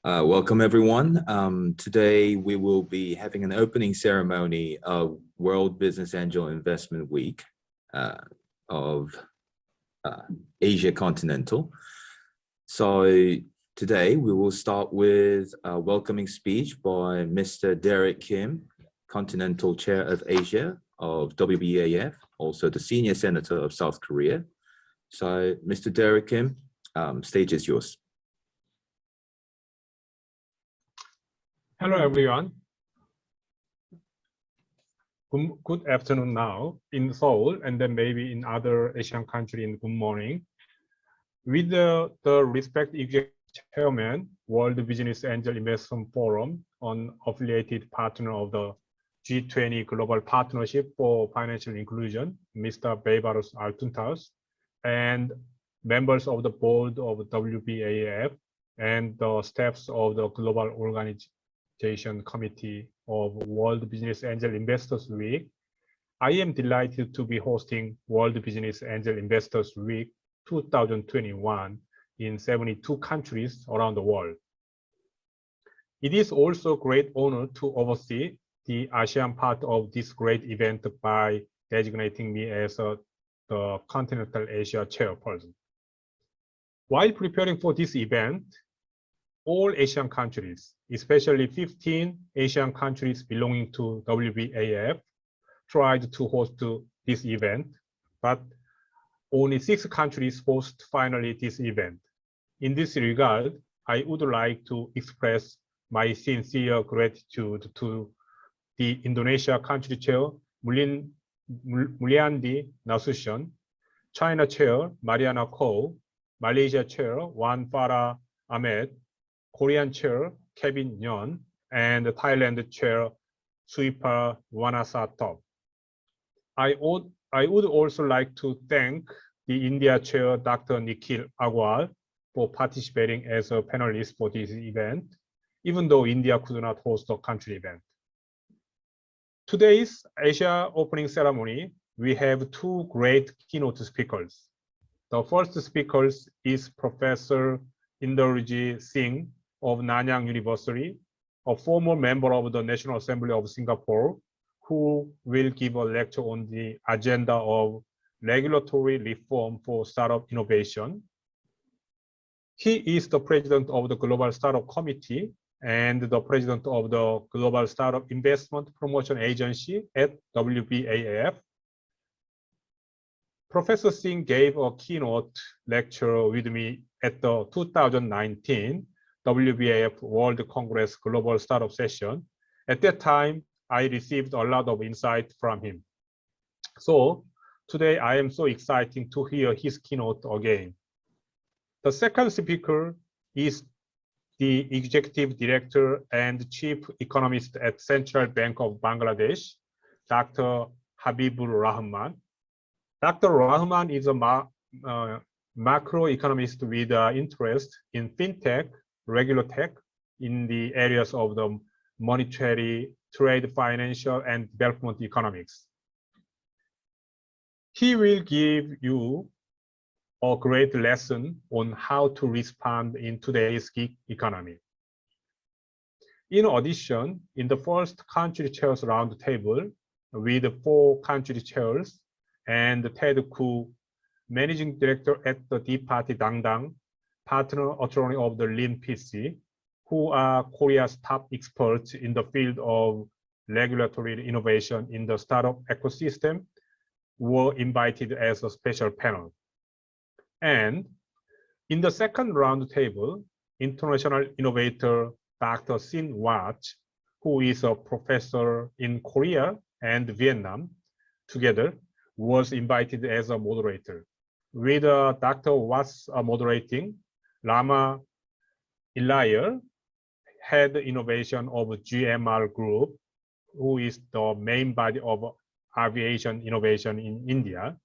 Welcome, everyone. Today, we will be having an opening ceremony of World Business Angel Investment Week of Asia Continental. So today, we will start with a welcoming speech by Mr. Derik Kim, Continental Chair of Asia of WBAF, also the Senior Senator of South Korea. So, Mr. Derik Kim, stage is yours. Hello, everyone. Good afternoon now in Seoul, and then maybe in other Asian countries in good morning. With the respected Executive Chairman, World Business Angel Investment Forum, on affiliated partner of the G20 Global Partnership for Financial Inclusion, Mr. Baybars Altuntas, and members of the board of WBAF and the staffs of the Global Organization Committee of World Business Angel Investors Week. I am delighted to be hosting World Business Angel Investors Week 2021 in 72 countries around the world. It is also a great honor to oversee the ASEAN part of this great event by designating me as the Continental Asia chairperson. While preparing for this event, all Asian countries, especially 15 Asian countries belonging to WBAF, tried to host this event, but only 6 countries host finally this event. In this regard, I would like to express my sincere gratitude to the Indonesia country chair, Muliandy Nasution, China chair, Mariana Ko, Malaysia chair, Wan Farah Ahmed, Korean chair, Kevin Yeon, and Thailand chair, WIPA Wanasatop. I would also like to thank the India chair, Dr. Nikhil Agrawal, for participating as a panelist for this event, even though India could not host a country event. Today's Asia opening ceremony, we have 2 great keynote speakers. The first speaker is Professor Inderjit Singh of Nanyang University, a former member of the National Assembly of Singapore, who will give a lecture on the agenda of regulatory reform for startup innovation. He is the president of the Global Startup Committee and the president of the Global Startup Investment Promotion Agency at WBAF. Professor Singh gave a keynote lecture with me at the 2019 WBAF World Congress Global Startup Session. At that time, I received a lot of insight from him. So today I am so excited to hear his keynote again. The second speaker is the Executive Director and Chief Economist at Central Bank of Bangladesh, Dr. Habibur Rahman. Dr. Rahman is a macroeconomist with interest in fintech, regular tech in the areas of the monetary, trade, financial, and development economics. He will give you a great lesson on how to respond in today's gig economy. In addition, in the first country chairs roundtable with 4 country chairs and Ted Koo, Managing Director at the D-Party Dangdang, partner attorney of the Lin PC, who are Korea's top experts in the field of regulatory innovation in the startup ecosystem, were invited as a special panel. And in the second roundtable, international innovator Dr. Singh, who is a professor in Korea and Vietnam, together was invited as a moderator. With Dr. Watts moderating, Rama Ilayar, head innovation of GMR Group, who is the main body of aviation innovation in India,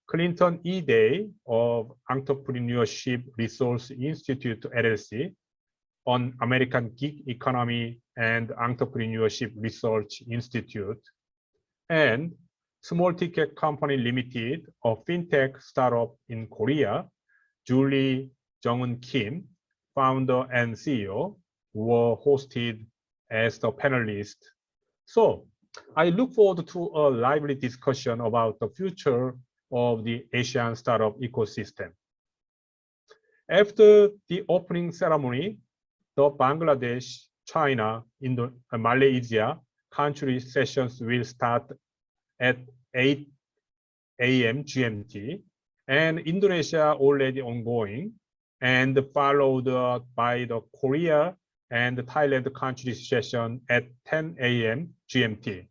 Clinton E. Day of Entrepreneurship Resource Institute LLC, on American Gig Economy and Entrepreneurship Research Institute, and Small Ticket Company Limited, a fintech startup in Korea, Julie Jung-Kim, founder and CEO, were hosted as the panelists. So I look forward to a lively discussion about the future of the Asian startup ecosystem. After the opening ceremony, the Bangladesh, China, Malaysia country sessions will start at 8 a.m. GMT, and Indonesia already ongoing, and followed by the Korea and the Thailand country session at 10 a.m. GMT.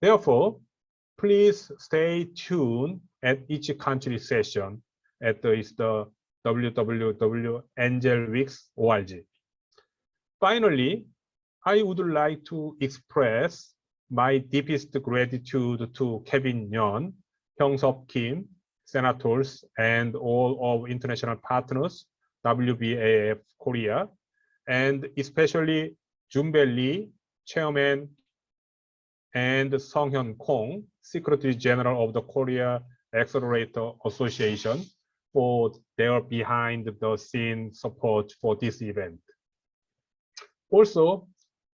Therefore, please stay tuned at each country session at the www.angelweeks.org. Finally, I would like to express my deepest gratitude to Kevin Yeon, Hyung-Seop Kim, senators, and all of international partners, WBAF Korea, and especially Junbe Lee, Chairman, and Sung-Hyun Kong, Secretary General of the Korea Accelerator Association, for their behind-the-scene support for this event. Also,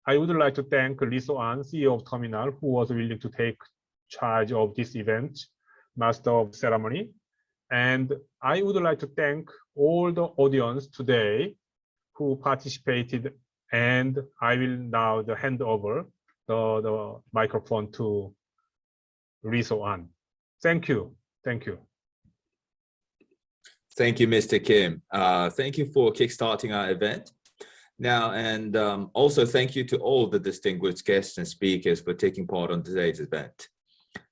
I would like to thank Lee So-an, CEO of Terminal, who was willing to take charge of this event, Master of Ceremony. And I would like to thank all the audience today who participated, and I will now hand over the microphone to Lee So-an. Thank you. Thank you. Thank you, Mr. Kim. Thank you for kickstarting our event. Now, and also thank you to all the distinguished guests and speakers for taking part on today's event.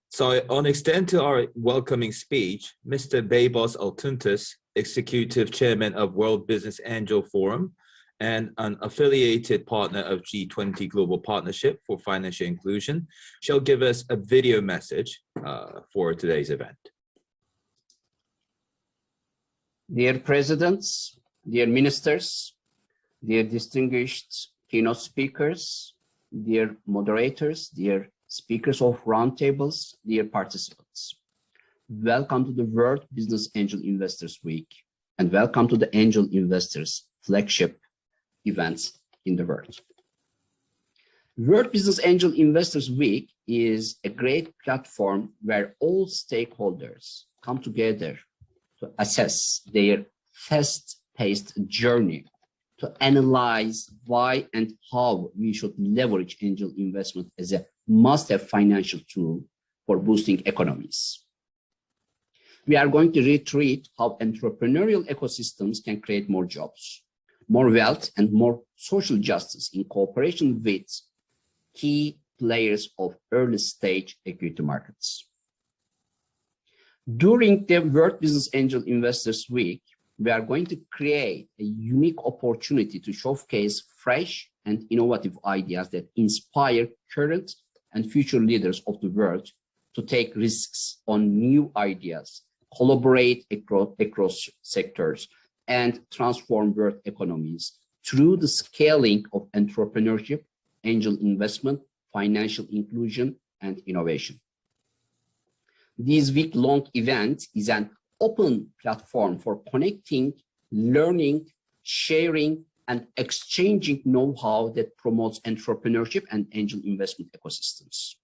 So on extend to our welcoming speech, Mr. Baybars Altuntas, Executive Chairman of World Business Angel Forum and an affiliated partner of G20 Global Partnership for Financial Inclusion, shall give us a video message for today's event. Dear presidents, dear ministers, dear distinguished keynote speakers, dear moderators, dear speakers of roundtables, dear participants. Welcome to the World Business Angel Investors Week, and welcome to the Angel Investors flagship events in the world. World Business Angel Investors Week is a great platform where all stakeholders come together to assess their fast-paced journey, to analyze why and how we should leverage angel investment as a must-have financial tool for boosting economies. We are going to reiterate how entrepreneurial ecosystems can create more jobs, more wealth, and more social justice in cooperation with key players of early-stage equity markets. During the World Business Angel Investors Week, we are going to create a unique opportunity to showcase fresh and innovative ideas that inspire current and future leaders of the world to take risks on new ideas, collaborate across sectors, and transform world economies through the scaling of entrepreneurship, angel investment, financial inclusion, and innovation. This week-long event is an open platform for connecting, learning, sharing, and exchanging know-how that promotes entrepreneurship and angel investment ecosystems.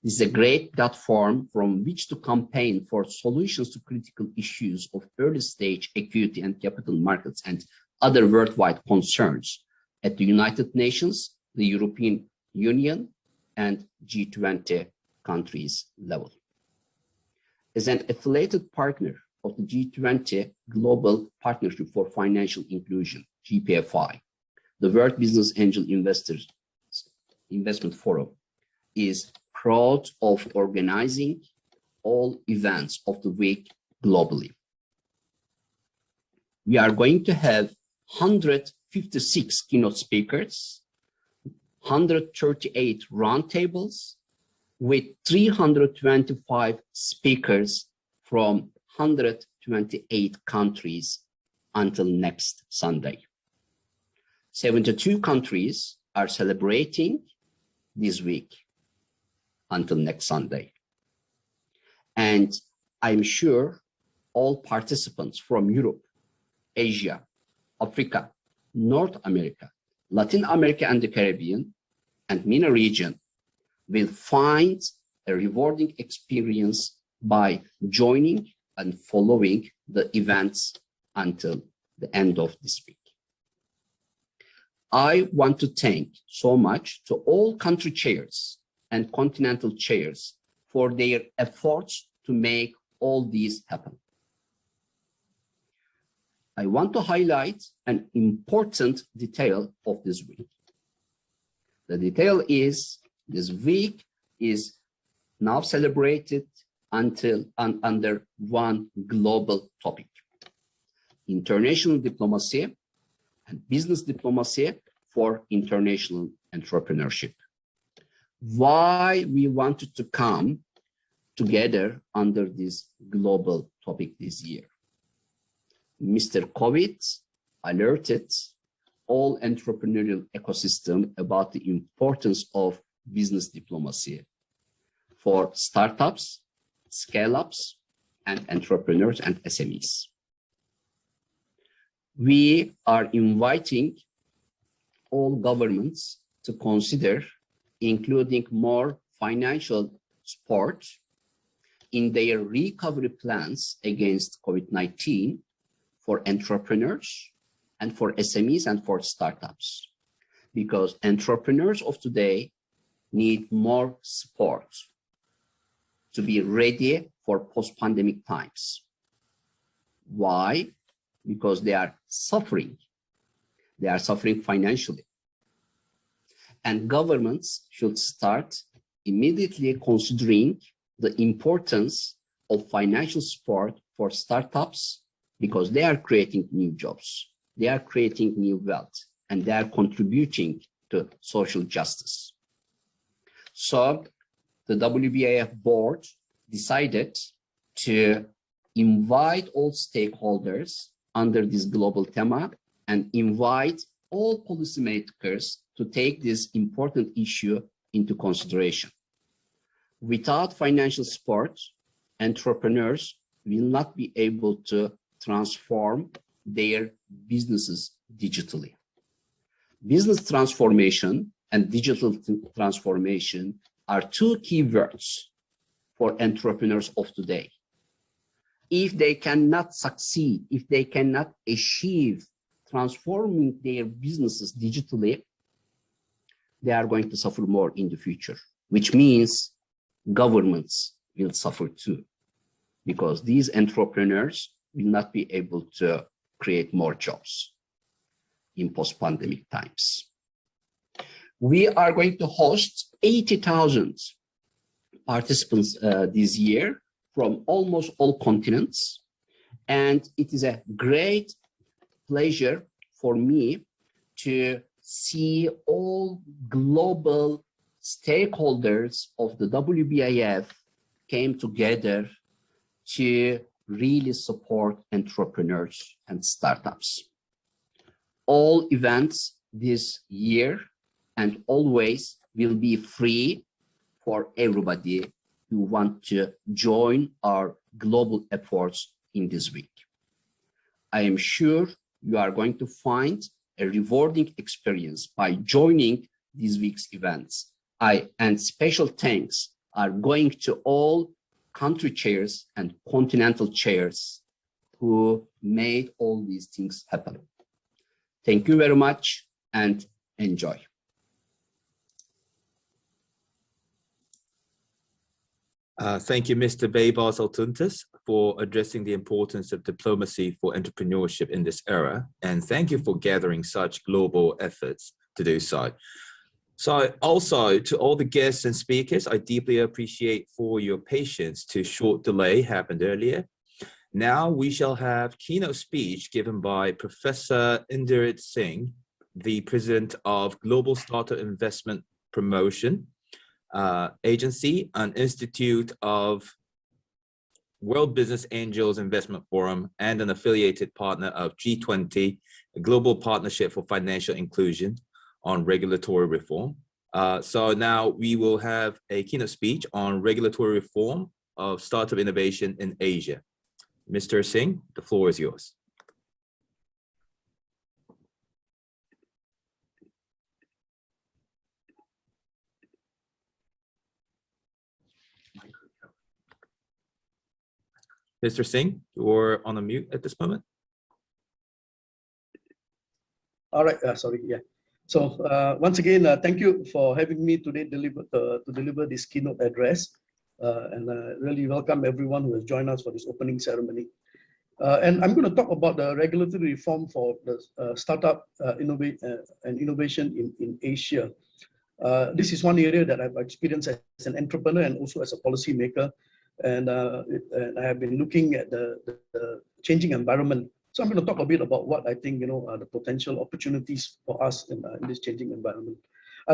This is a great platform from which to campaign for solutions to critical issues of early-stage equity and capital markets and other worldwide concerns at the United Nations, the European Union, and G20 countries level. As an affiliated partner of the G20 Global Partnership for Financial Inclusion, GPFI, the World Business Angel Investors Investment Forum is proud of organizing all events of the week globally. We are going to have 156 keynote speakers, 138 roundtables, with 325 speakers from 128 countries until next Sunday. 72 countries are celebrating this week until next Sunday. And I'm sure all participants from Europe, Asia, Africa, North America, Latin America and the Caribbean, and MENA region will find a rewarding experience by joining and following the events until the end of this week. I want to thank so much to all country chairs and continental chairs for their efforts to make all these happen. I want to highlight an important detail of this week. The detail is this week is now celebrated under one global topic: international diplomacy and business diplomacy for international entrepreneurship. Why we wanted to come together under this global topic this year? Mr. COVID alerted all entrepreneurial ecosystem about the importance of business diplomacy for startups, scale-ups, and entrepreneurs and SMEs. We are inviting all governments to consider including more financial support in their recovery plans against COVID-19 for entrepreneurs and for SMEs and for startups, because entrepreneurs of today need more support to be ready for post-pandemic times. Why? Because they are suffering. They are suffering financially. And governments should start immediately considering the importance of financial support for startups, because they are creating new jobs, they are creating new wealth, and they are contributing to social justice. So the WBAF board decided to invite all stakeholders under this global theme and invite all policymakers to take this important issue into consideration. Without financial support, entrepreneurs will not be able to transform their businesses digitally. Business transformation and digital transformation are two key words for entrepreneurs of today. If they cannot succeed, if they cannot achieve transforming their businesses digitally, they are going to suffer more in the future, which means governments will suffer too, because these entrepreneurs will not be able to create more jobs in post-pandemic times. We are going to host 80,000 participants this year from almost all continents, and it is a great pleasure for me to see all global stakeholders of the WBAF came together to really support entrepreneurs and startups. All events this year and always will be free for everybody who want to join our global efforts in this week. I am sure you are going to find a rewarding experience by joining this week's events. And special thanks are going to all country chairs and continental chairs who made all these things happen. Thank you very much and enjoy. Thank you, Mr. Baybars Altuntas, for addressing the importance of diplomacy for entrepreneurship in this era. And thank you for gathering such global efforts to do so. So also to all the guests and speakers, I deeply appreciate for your patience to short delay happened earlier. Now we shall have keynote speech given by Professor Inderjit Singh, the President of Global Startup Investment Promotion Agency, an institute of World Business Angels Investment Forum, and an affiliated partner of G20, a global partnership for financial inclusion on regulatory reform. So now we will have a keynote speech on regulatory reform of startup innovation in Asia. Mr. Singh, the floor is yours. Mr. Singh, you're on a mute at this moment. All right, sorry, yeah. So once again, thank you for having me today to deliver this keynote address. And really welcome everyone who has joined us for this opening ceremony. And I'm going to talk about the regulatory reform for the startup innovation in Asia. This is one area that I've experienced as an entrepreneur and also as a policymaker. And I have been looking at the changing environment. So I'm going to talk a bit about what I think are the potential opportunities for us in this changing environment.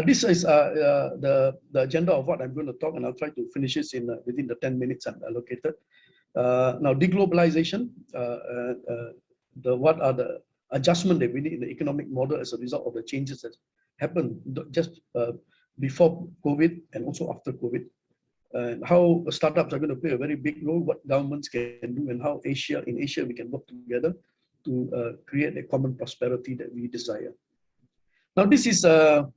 This is the agenda of what I'm going to talk, and I'll try to finish it within the 10 minutes I'm allocated. Now, deglobalization, what are the adjustments that we need in the economic model as a result of the changes that happened just before COVID and also after COVID. And how startups are going to play a very big role, what governments can do, and how in Asia we can work together to create a common prosperity that we desire. Now, this is a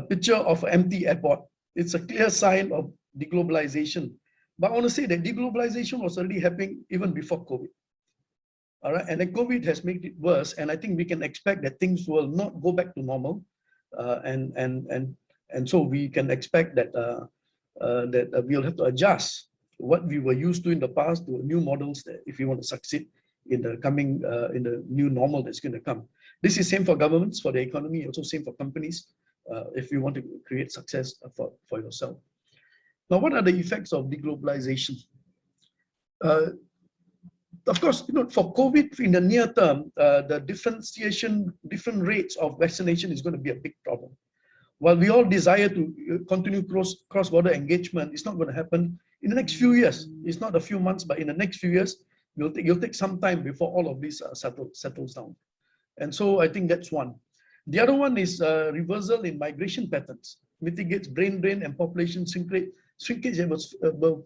picture of an empty airport. It's a clear sign of deglobalization. But I want to say that deglobalization was already happening even before COVID. All right, and then COVID has made it worse, and I think we can expect that things will not go back to normal, and so we can expect that we'll have to adjust what we were used to in the past to new models that if we want to succeed in the coming in the new normal that's going to come. This is same for governments, for the economy, also same for companies. If you want to create success for yourself. Now, what are the effects of deglobalization? Of course, for COVID in the near term, the different rates of vaccination is going to be a big problem. While we all desire to continue cross-border engagement, it's not going to happen in the next few years. It's not a few months, but in the next few years, you'll take some time before all of this settles down. And so I think that's one. The other one is reversal in migration patterns, mitigates brain drain and population shrinkage that was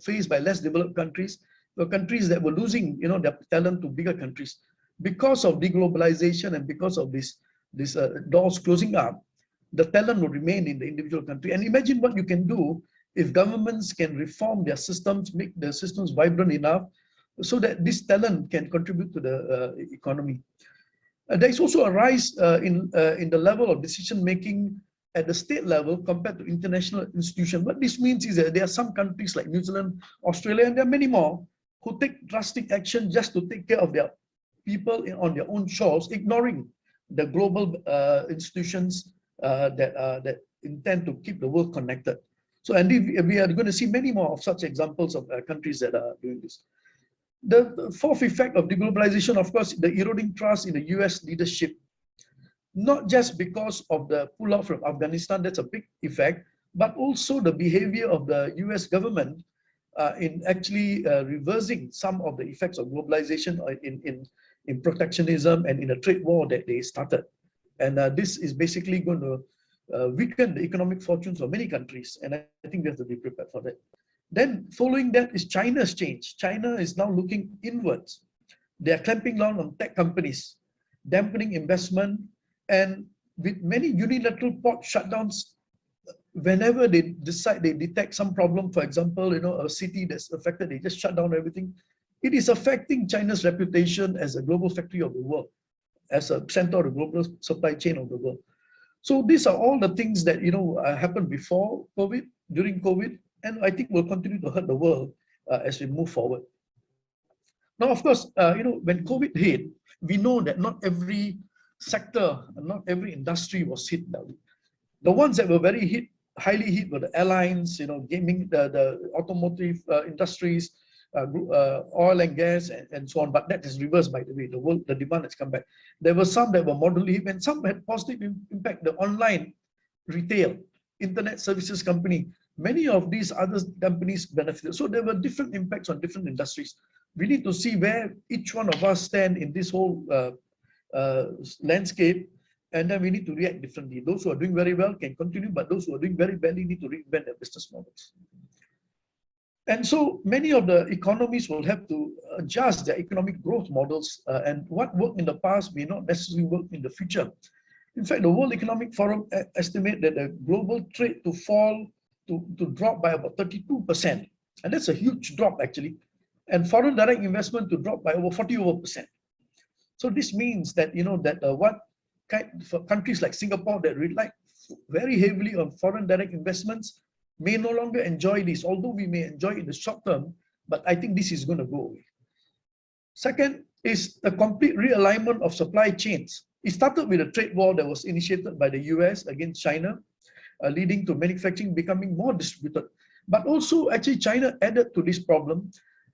faced by less developed countries, the countries that were losing their talent to bigger countries. Because of deglobalization and because of this doors closing up, the talent will remain in the individual country. And imagine what you can do if governments can reform their systems, make the systems vibrant enough so that this talent can contribute to the economy. There is also a rise in the level of decision-making at the state level compared to international institutions. What this means is that there are some countries like New Zealand, Australia, and there are many more who take drastic action just to take care of their people on their own shores, ignoring the global institutions that intend to keep the world connected. So, and we are going to see many more of such examples of countries that are doing this. The fourth effect of deglobalization, of course, the eroding trust in the US leadership, not just because of the pull-out from Afghanistan, that's a big effect, but also the behavior of the US government in actually reversing some of the effects of globalization in protectionism and in a trade war that they started. And this is basically going to weaken the economic fortunes of many countries. And I think we have to be prepared for that. Then following that is China's change. China is now looking inwards. They are clamping down on tech companies, dampening investment, and with many unilateral port shutdowns, whenever they decide they detect some problem, for example, a city that's affected, they just shut down everything. It is affecting China's reputation as a global factory of the world, as a center of the global supply chain of the world. So these are all the things that happened before COVID, during COVID, and I think will continue to hurt the world as we move forward. Now, of course, when COVID hit, we know that not every sector, not every industry was hit badly. The ones that were highly hit were the airlines, gaming, the automotive industries, oil and gas, and so on. But that is reversed, by the way. The demand has come back. There were some that were moderately hit, and some had positive impact. The online retail, internet services company, many of these other companies benefited. So there were different impacts on different industries. We need to see where each one of us stand in this whole landscape, and then we need to react differently. Those who are doing very well can continue, but those who are doing very badly need to reinvent their business models. And so many of the economies will have to adjust their economic growth models, and what worked in the past may not necessarily work in the future. In fact, the World Economic Forum estimate that the global trade to drop by about 32%. And that's a huge drop, actually. and foreign direct investment to drop by over 40%. So this means that, for countries like Singapore that rely very heavily on foreign direct investments may no longer enjoy this, although we may enjoy it in the short term, but I think this is going to go away. Second is the complete realignment of supply chains. It started with a trade war that was initiated by the US against China, leading to manufacturing becoming more distributed. But also, actually, China added to this problem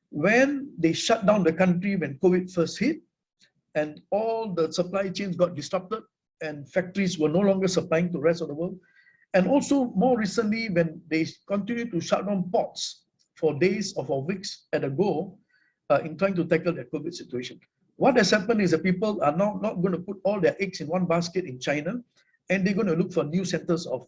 when they shut down the country when COVID first hit, and all the supply chains got disrupted and factories were no longer supplying to the rest of the world. And also more recently, when they continued to shut down ports for days or for weeks at a go in trying to tackle the COVID situation. What has happened is that people are now not going to put all their eggs in one basket in China, and they're going to look for new centers of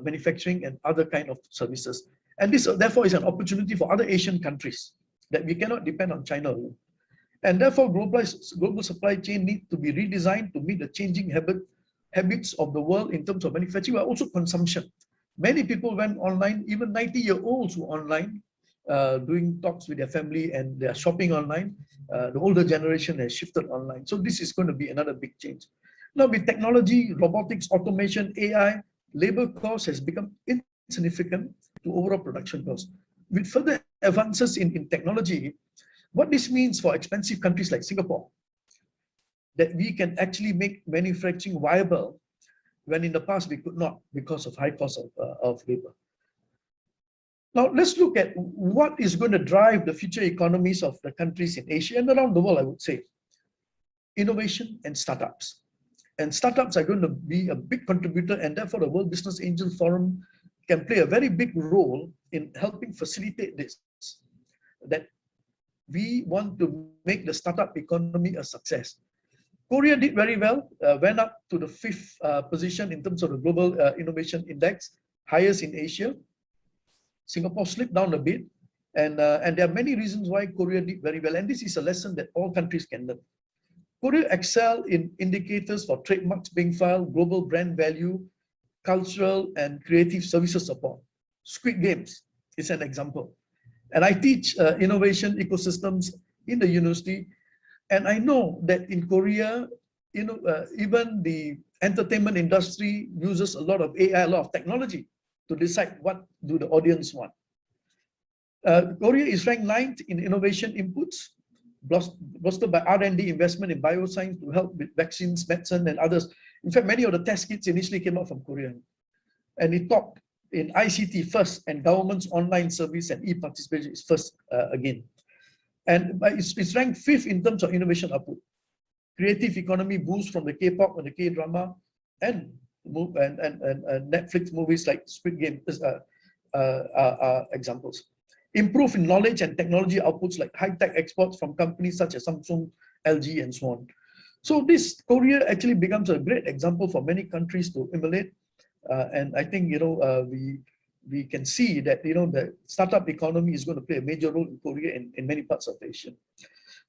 manufacturing and other kind of services. And this therefore is an opportunity for other Asian countries that we cannot depend on China alone. And therefore global supply chain need to be redesigned to meet the changing habits of the world in terms of manufacturing, but also consumption. Many people went online, even 90-year-olds were online, doing talks with their family, and they are shopping online. The older generation has shifted online. So this is going to be another big change. Now with technology, robotics, automation, AI, labor cost has become insignificant to overall production costs. With further advances in technology, what this means for expensive countries like Singapore, that we can actually make manufacturing viable when in the past we could not because of high cost of labor. Now let's look at what is going to drive the future economies of the countries in Asia and around the world, I would say. Innovation and startups. And startups are going to be a big contributor, and therefore the World Business Angel Forum can play a very big role in helping facilitate this. That we want to make the startup economy a success. Korea did very well, went up to the 5th position in terms of the Global Innovation Index, highest in Asia. Singapore slipped down a bit, and there are many reasons why Korea did very well, and this is a lesson that all countries can learn. Korea excel in indicators for trademarks being filed, global brand value, cultural and creative services support. Squid Games is an example. And I teach innovation ecosystems in the university, and I know that in Korea, even the entertainment industry uses a lot of AI, a lot of technology to decide what do the audience want. Korea is ranked 9th in innovation inputs, bolstered by R&D investment in bioscience to help with vaccines, medicine, and others. In fact, many of the test kits initially came out from Korea. And it topped in ICT first, and government's online service and e-participation is first again. And it's ranked 5th in terms of innovation output. Creative economy boost from the K-pop and the K-drama and Netflix movies like Squid Game are examples. Improve in knowledge and technology outputs like high-tech exports from companies such as Samsung, LG, and so on. So this Korea actually becomes a great example for many countries to emulate. And I think we can see that the startup economy is going to play a major role in Korea and in many parts of Asia.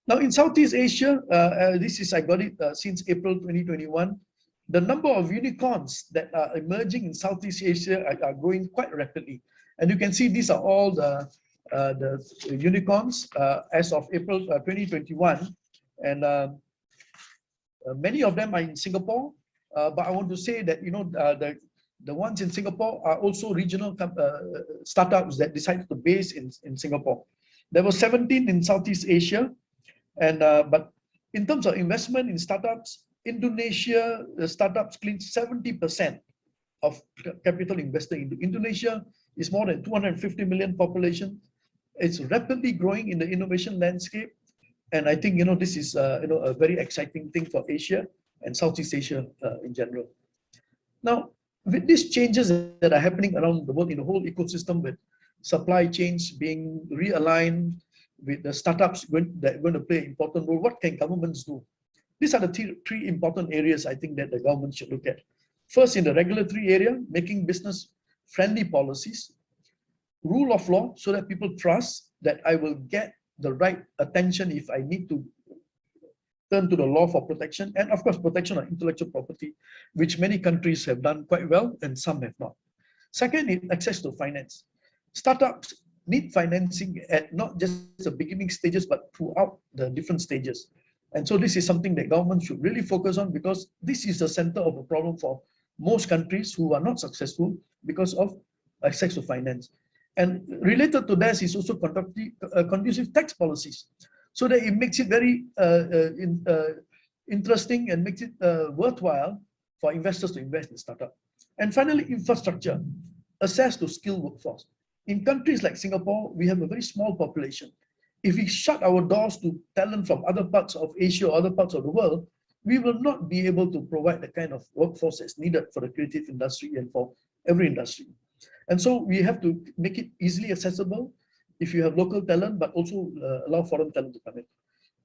Now in Southeast Asia, I got it since April 2021. The number of unicorns that are emerging in Southeast Asia are growing quite rapidly, and you can see these are all the unicorns as of April 2021, and many of them are in Singapore. But I want to say that the ones in Singapore are also regional startups that decided to base in Singapore. There were 17 in Southeast Asia, and but in terms of investment in startups, Indonesia, the startups clean 70% of capital invested into Indonesia. Is more than 250 million population. It's rapidly growing in the innovation landscape, and I think this is a very exciting thing for Asia and Southeast Asia in general. Now, with these changes that are happening around the world in the whole ecosystem, with supply chains being realigned, with the startups that are going to play an important role, what can governments do? These are the three important areas I think that the government should look at. First, in the regulatory area, making business-friendly policies, rule of law, so that people trust that I will get the right attention if I need to turn to the law for protection, and of course, protection of intellectual property, which many countries have done quite well and some have not. Second is access to finance. Startups need financing at not just the beginning stages, but throughout the different stages. And so this is something that government should really focus on, because this is the center of a problem for most countries who are not successful because of access to finance. And related to that is also conducive tax policies, so that it makes it very interesting and makes it worthwhile for investors to invest in startup. And finally, infrastructure, access to skilled workforce. In countries like Singapore, we have a very small population. If we shut our doors to talent from other parts of Asia or other parts of the world, we will not be able to provide the kind of workforce that's needed for the creative industry and for every industry. And so we have to make it easily accessible if you have local talent, but also allow foreign talent to come in.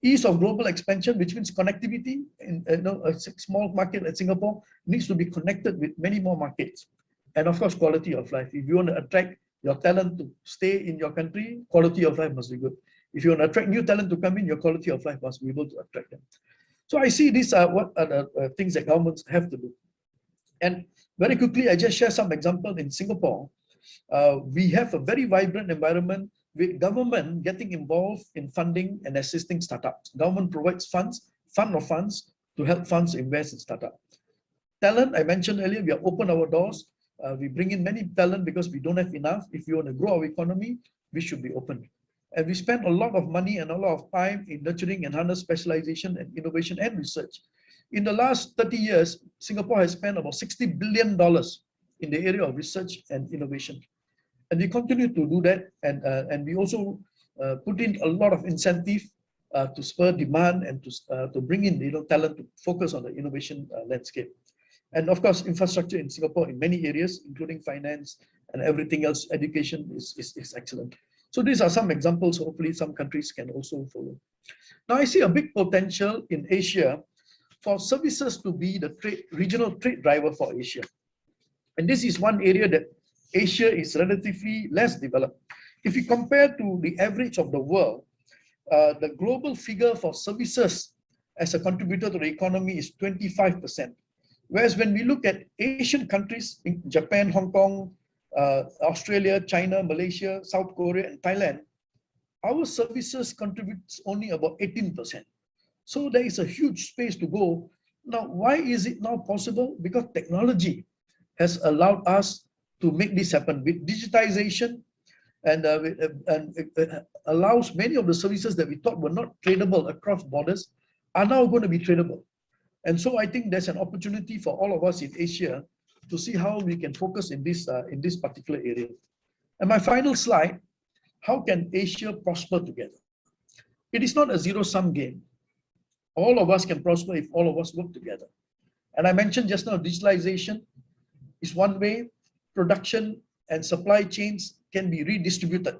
Ease of global expansion, which means connectivity. In a small market like Singapore needs to be connected with many more markets. And of course, quality of life. If you want to attract your talent to stay in your country, quality of life must be good. If you want to attract new talent to come in, your quality of life must be able to attract them. So I see these are what are the things that governments have to do. And very quickly, I just share some examples in Singapore. We have a very vibrant environment with government getting involved in funding and assisting startups. Government provides funds, fund of funds, to help funds invest in startups. Talent, I mentioned earlier, we have opened our doors. We bring in many talent because we don't have enough. If we want to grow our economy, we should be open. And we spend a lot of money and a lot of time in nurturing and harness specialization and innovation and research. In the last 30 years, Singapore has spent about $60 billion in the area of research and innovation. And we continue to do that. And we also put in a lot of incentive to spur demand and to bring in talent to focus on the innovation landscape. And of course, infrastructure in Singapore in many areas, including finance and everything else, education is excellent. So these are some examples. Hopefully some countries can also follow. Now I see a big potential in Asia for services to be the regional trade driver for Asia. And this is one area that Asia is relatively less developed. If you compare to the average of the world, the global figure for services as a contributor to the economy is 25%. Whereas when we look at Asian countries, in Japan, Hong Kong, Australia, China, Malaysia, South Korea, and Thailand, our services contributes only about 18%. So there is a huge space to go. Now, why is it now possible? Because technology has allowed us to make this happen with digitization, and allows many of the services that we thought were not tradable across borders are now going to be tradable. And so I think there's an opportunity for all of us in Asia to see how we can focus in this particular area. And my final slide, how can Asia prosper together? It is not a zero-sum game. All of us can prosper if all of us work together. And I mentioned just now, digitalization is one way. Production and supply chains can be redistributed.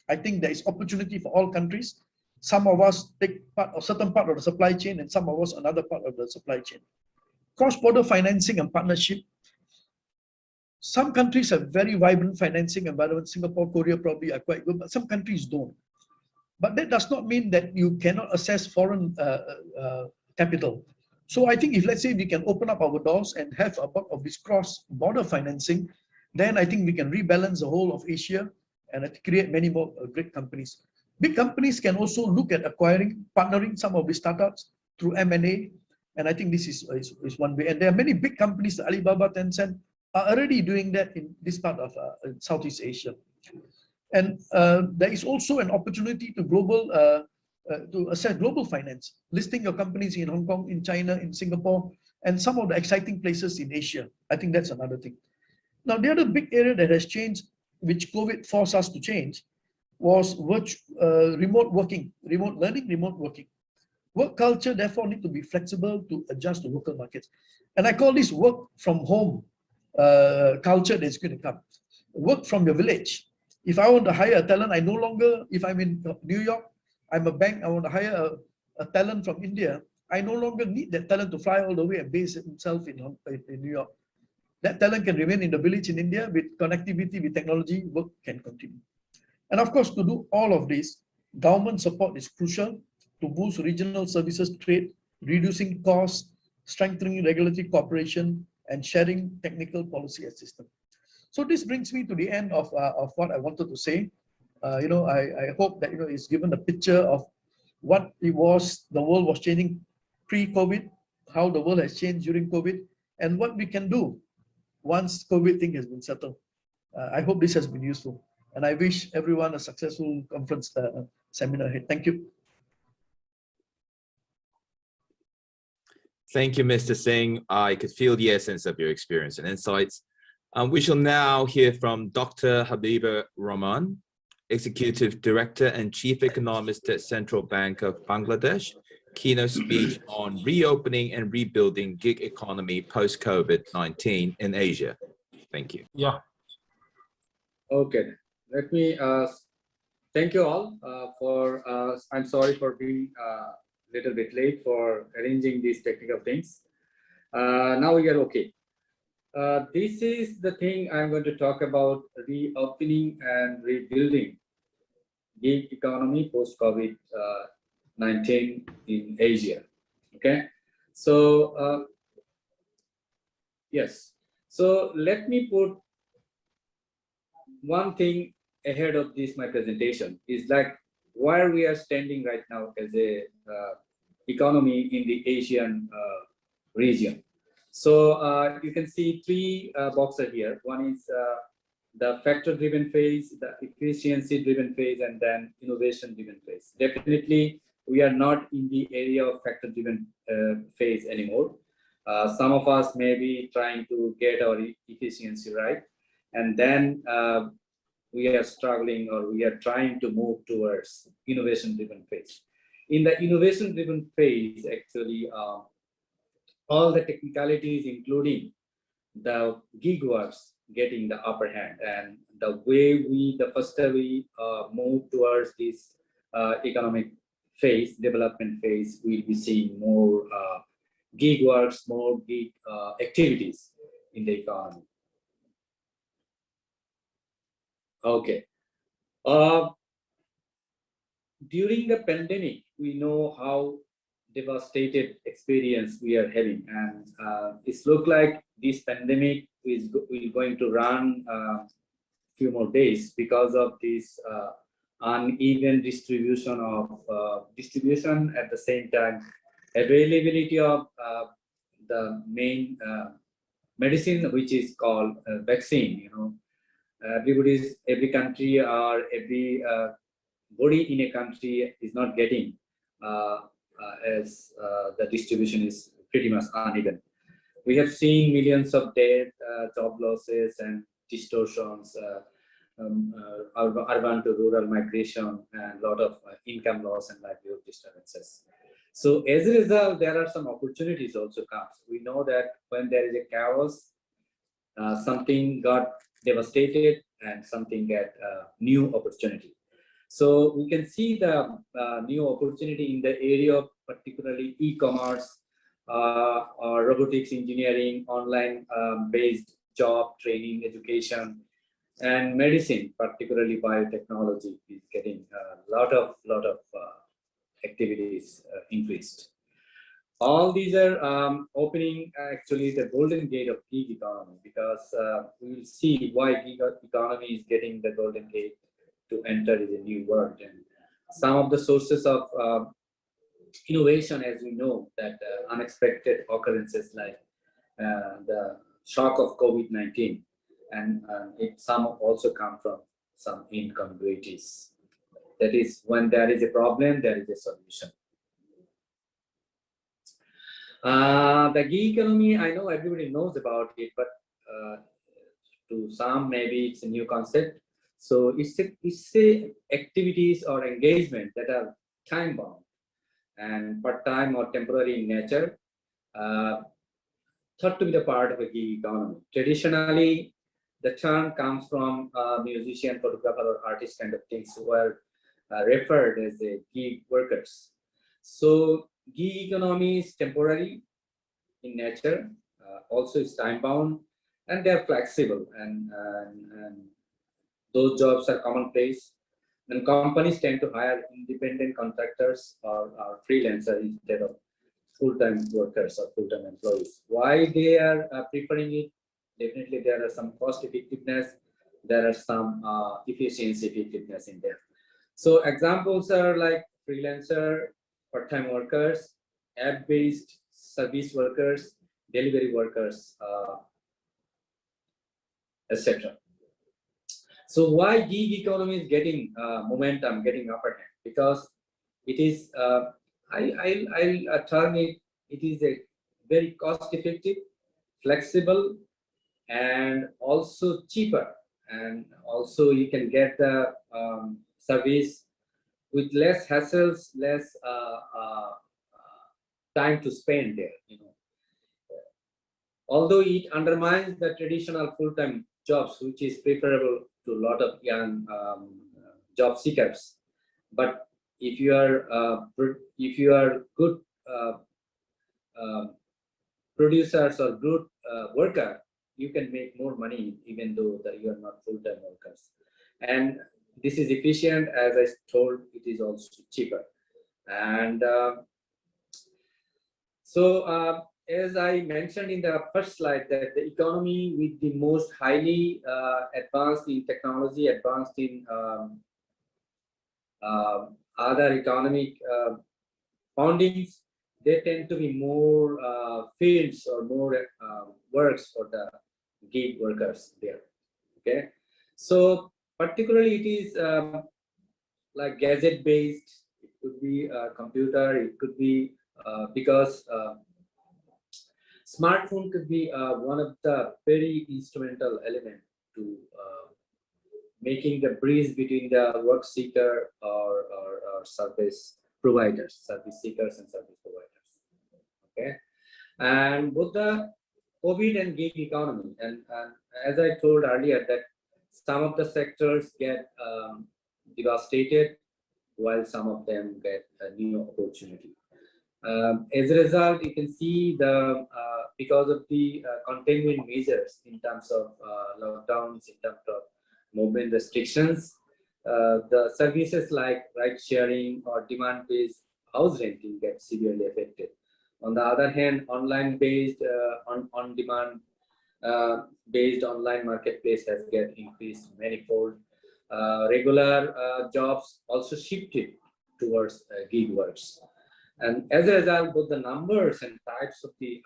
I think there is opportunity for all countries. Some of us take part of certain part of the supply chain and some of us another part of the supply chain. Cross-border financing and partnership. Some countries have very vibrant financing environment. Singapore, Korea probably are quite good, but some countries don't. But that does not mean that you cannot access foreign capital. So I think if, let's say, we can open up our doors and have a lot of this cross-border financing, then I think we can rebalance the whole of Asia and create many more great companies. Big companies can also look at acquiring, partnering some of the startups through M&A. And I think this is one way. And there are many big companies, Alibaba, Tencent, are already doing that in this part of Southeast Asia. And there is also an opportunity to access global finance, listing your companies in Hong Kong, in China, in Singapore, and some of the exciting places in Asia. I think that's another thing. Now, the other big area that has changed, which COVID forced us to change, was remote working, remote learning, remote working. Work culture, therefore, need to be flexible to adjust to local markets. And I call this work from home culture that's going to come. Work from your village. If I want to hire a talent, I no longer, if I'm in New York, I'm a bank, I want to hire a talent from India, I no longer need that talent to fly all the way and base himself in New York. That talent can remain in the village in India with connectivity, with technology, work can continue. And of course, to do all of this, government support is crucial to boost regional services trade, reducing costs, strengthening regulatory cooperation, and sharing technical policy assistance. So this brings me to the end of what I wanted to say. I hope that it's given a picture of what the world was changing pre-COVID, how the world has changed during COVID, and what we can do once COVID thing has been settled. I hope this has been useful, and I wish everyone a successful conference seminar ahead. Thank you. Thank you, Mr. Singh. I could feel the essence of your experience and insights. We shall now hear from Dr. Habibur Rahman, Executive Director and Chief Economist at Central Bank of Bangladesh, keynote speech on reopening and rebuilding gig economy post-COVID-19 in Asia. Thank you. Yeah. Okay. Let me thank you all for, I'm sorry for being a little bit late for arranging these technical things. Now we are okay. This is the thing I'm going to talk about: reopening and rebuilding gig economy post-COVID-19 in Asia. Okay, so yes, so let me put one thing ahead of this. My presentation is like where we are standing right now as a economy in the Asian region. So you can see three boxes here. One is the factor-driven phase, the efficiency-driven phase, and then innovation-driven phase. Definitely, we are not in the area of factor-driven phase anymore. Some of us may be trying to get our efficiency right, and then we are struggling, or we are trying to move towards innovation-driven phase. In the innovation-driven phase, actually, all the technicalities, including the gig works, getting the upper hand, and the way the faster we move towards this economic phase, development phase, we'll be seeing more gig works, more gig activities in the economy. Okay. During the pandemic, we know how devastated experience we are having, and it's look like this pandemic is going to run a few more days because of this uneven distribution of at the same time availability of the main medicine, which is called vaccine. Every country or every body in a country is not getting as the distribution is pretty much uneven. We have seen millions of death, job losses, and distortions, urban to rural migration, and a lot of income loss and livelihood disturbances. So as a result, there are some opportunities also comes. We know that when there is a chaos, something got devastated and something get new opportunity. So we can see the new opportunity in the area of particularly e-commerce, or robotics engineering, online based job training, education, and medicine, particularly biotechnology, is getting a lot of activities increased. All these are opening actually the golden gate of gig economy, because we will see why gig economy is getting the golden gate to enter the new world. And some of the sources of innovation, as we know, that unexpected occurrences like the shock of COVID-19, and some also come from some incongruities. That is, when there is a problem, there is a solution. The gig economy, I know everybody knows about it, but to some maybe it's a new concept. So it's a activities or engagement that are time bound and part-time or temporary in nature, thought to be the part of a gig economy. Traditionally, the term comes from musician, photographer, or artist kind of things who are referred as a gig workers. So gig economy is temporary in nature, also is time bound, and they're flexible, and those jobs are commonplace. Then companies tend to hire independent contractors or freelancers instead of full-time workers or full-time employees. Why they are preferring it? Definitely there are some cost effectiveness, there are some efficiency, effectiveness in there. So examples are like freelancer, part-time workers, app-based service workers, delivery workers, etc. So why gig economy is getting momentum, getting upper hand? Because it is, I'll term it, it is a very cost-effective, flexible, and also cheaper. And also you can get the service with less hassles, less time to spend there. You know, although it undermines the traditional full-time jobs, which is preferable to a lot of young job seekers. But if you are good producers or good worker, you can make more money even though that you are not full-time workers. And this is efficient, as I told, it is also cheaper. And as I mentioned in the first slide, that the economy with the most highly advanced in technology, advanced in other economic foundings, they tend to be more fields or more works for the gig workers there. Okay, so particularly it is like gadget based. It could be a computer. It could be because smartphone could be one of the very instrumental element to making the bridge between the work seeker or service providers, service seekers and service providers. Okay, and both the COVID and gig economy, and as I told earlier, that some of the sectors get devastated, while some of them get a new opportunity. As a result, you can see the because of the containment measures in terms of lockdowns, in terms of movement restrictions, the services like ride sharing or demand-based house renting get severely affected. On the other hand, online-based, on-demand based online marketplace has get increased manifold. Regular jobs also shifted towards gig works. And as a result, both the numbers and types of the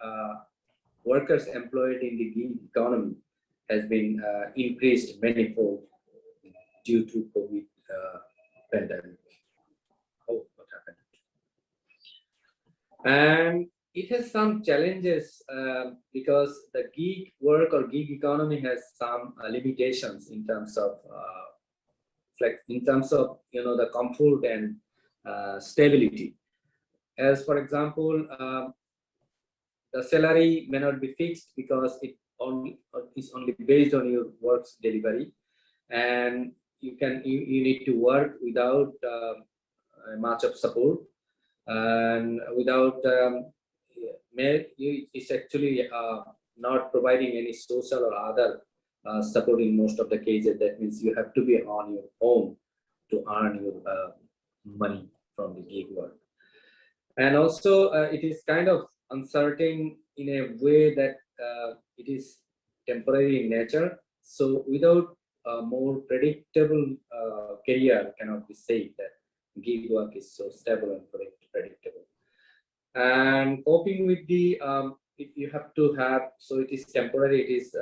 workers employed in the gig economy has been increased manifold due to COVID pandemic. Oh, what happened? And it has some challenges because the gig work or gig economy has some limitations in terms of the comfort and stability. As for example, the salary may not be fixed because it is only based on your work's delivery, and you need to work without much of support and without it's actually not providing any social or other support in most of the cases. That means you have to be on your own to earn your money from the gig work. And also it is kind of uncertain in a way that it is temporary in nature. So without a more predictable career cannot be said that gig work is so stable and predictable. And coping with the you have to have, so it is temporary, it is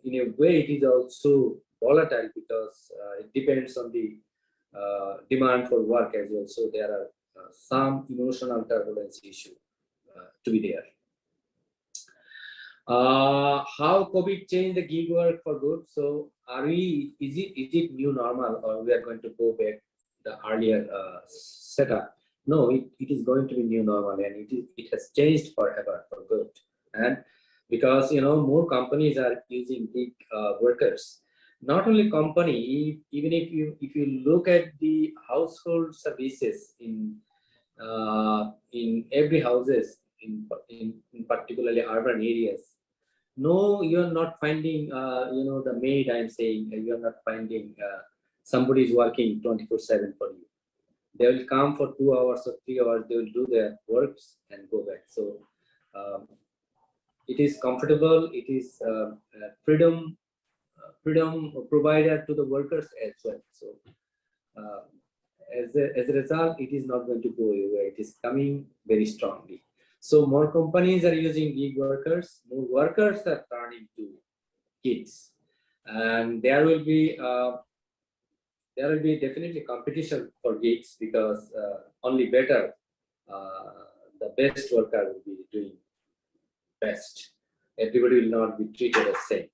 in a way it is also volatile because it depends on the demand for work as well. So there are some emotional turbulence issue to be there. How COVID changed the gig work for good? So is it new normal, or we are going to go back the earlier setup? No, it is going to be new normal, and it has changed forever for good. And because more companies are using gig workers. Not only company, even if you look at the household services in every houses in particularly urban areas, no, you're not finding the maid. I'm saying you're not finding somebody is working 24/7 for you. They will come for 2 hours or 3 hours. They will do their works and go back. So it is comfortable. It is freedom freedom provider to the workers as well. So as a result, it is not going to go away. It is coming very strongly. So more companies are using gig workers, more workers are turning to gigs, and there will be definitely competition for gigs, because only better, the best worker will be doing best. Everybody will not be treated as same.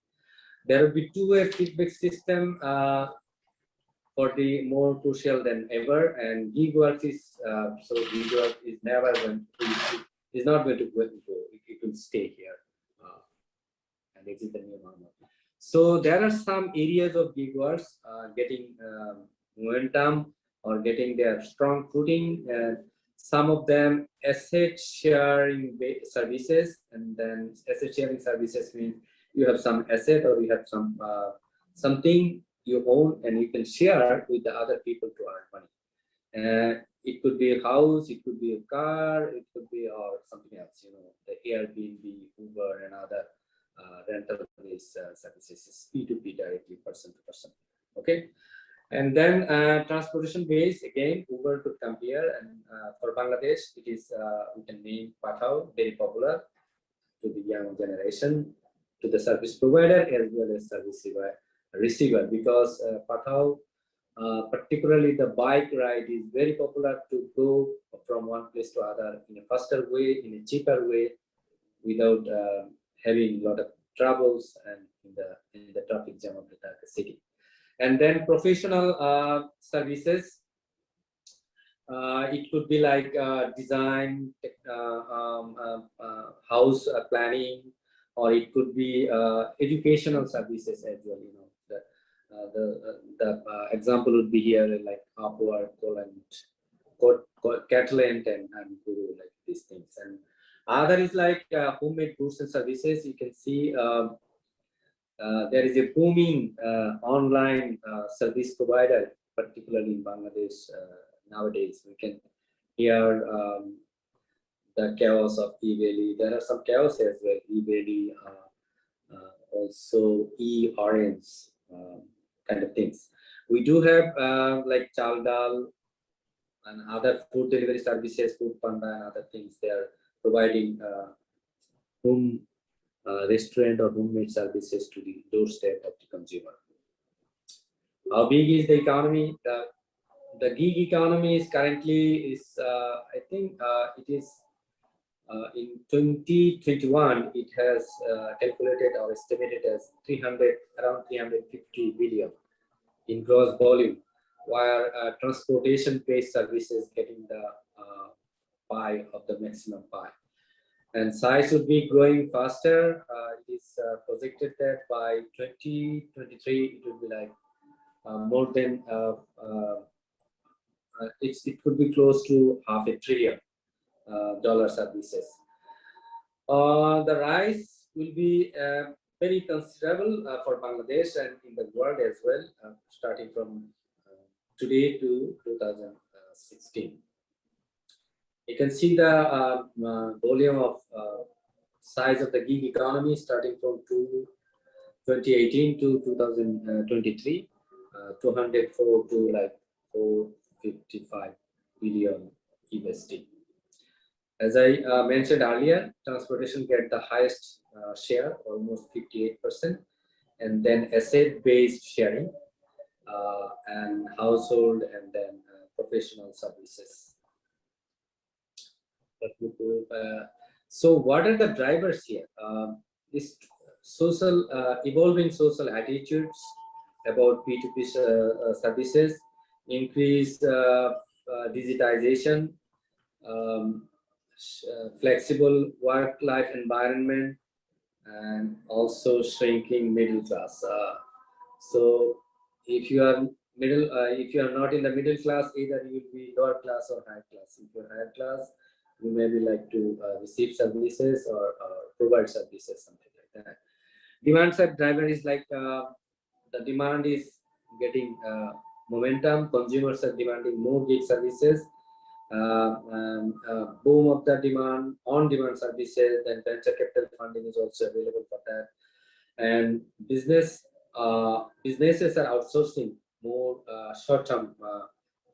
There will be two-way feedback system for the more crucial than ever, and gig work is so gig work is never going to, is not going to go. It will stay here, and this is the new normal. So there are some areas of gig works getting momentum or getting their strong footing, and some of them asset sharing services. And then asset sharing services means you have some asset, or you have some something you own and you can share with the other people to earn money. It could be a house, it could be a car, it could be or something else. You know, the Airbnb, Uber, and other rental-based services, P2P directly, person to person. Okay, and then transportation base, again, Uber could come here, and for Bangladesh, it is we can name Pathao, very popular to the young generation, to the service provider as well as service receiver, because Pathao, particularly the bike ride, is very popular to go from one place to other in a faster way, in a cheaper way, without having a lot of troubles and in the traffic jam of the Dhaka city. And then professional services, it could be like design, house planning, or it could be educational services as well. You know, the example would be here like Upwork, Catalent, and Guru, like these things. And other is like homemade goods and services. You can see there is a booming online service provider, particularly in Bangladesh nowadays. We can hear the chaos of eValley. There are some chaos as well. eValley, also eOrange kind of things. We do have like Chaldal and other food delivery services, Food Panda and other things. They are providing home restaurant or homemade services to the doorstep of the consumer. How big is the economy? The gig economy is currently I think it is in 2021 it has calculated or estimated as around 350 billion in gross volume, while transportation-based services getting the pie of the maximum pie. And size would be growing faster. It is projected that by 2023 it will be like more than it could be close to $500 billion services. The rise will be very considerable for Bangladesh and in the world as well, starting from today to 2016. You can see the volume of size of the gig economy starting from 2018 to 2023, 204 to like 455 billion USD. As I mentioned earlier, transportation get the highest share, almost 58%, and then asset-based sharing, and household, and then professional services. So what are the drivers here? This social evolving social attitudes about P2P services, increased digitization, flexible work-life environment, and also shrinking middle class. So if you are if you are not in the middle class, either you will be lower class or higher class. If you're higher class, you maybe like to receive services or provide services, something like that. Demand side driver is like the demand is getting momentum. Consumers are demanding more gig services, and boom of the demand, on-demand services, and venture capital funding is also available for that. And business businesses are outsourcing more short-term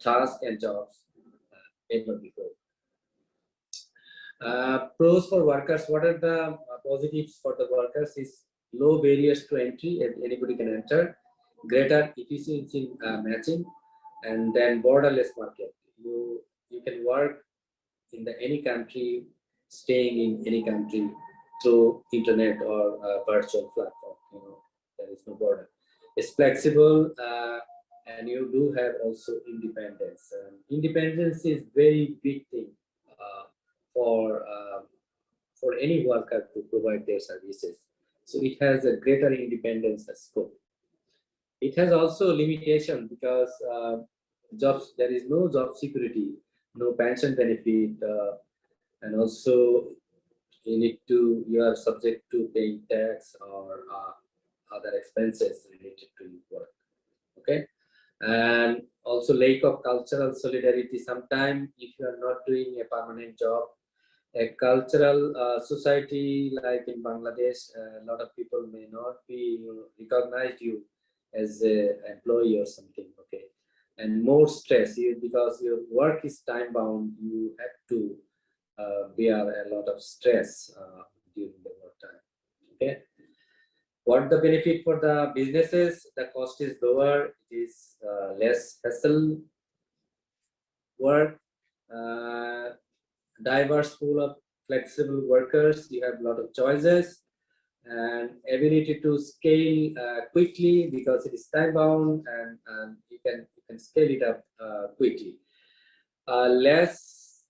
tasks and jobs ever before. Pros for workers. What are the positives for the workers? Is low barriers to entry, and anybody can enter. Greater efficiency in matching, and then borderless market. You can work in any country, staying in any country through internet or virtual platform. There is no border. It's flexible, and you do have also independence. Independence is very big thing for any worker to provide their services. So it has a greater independence scope. It has also limitation because jobs, there is no job security, no pension benefit, and also you are subject to paying tax or other expenses related to work. Okay, and also lack of cultural solidarity. Sometimes if you are not doing a permanent job, a cultural society like in Bangladesh, a lot of people may not be recognized you as an employee or something. Okay, and more stress because your work is time bound. You have to bear a lot of stress during the work time. Okay, what the benefit for the businesses? The cost is lower. It is less hassle work. Diverse pool of flexible workers. You have a lot of choices and ability to scale quickly because it is time bound, and you can scale it up quickly. Less,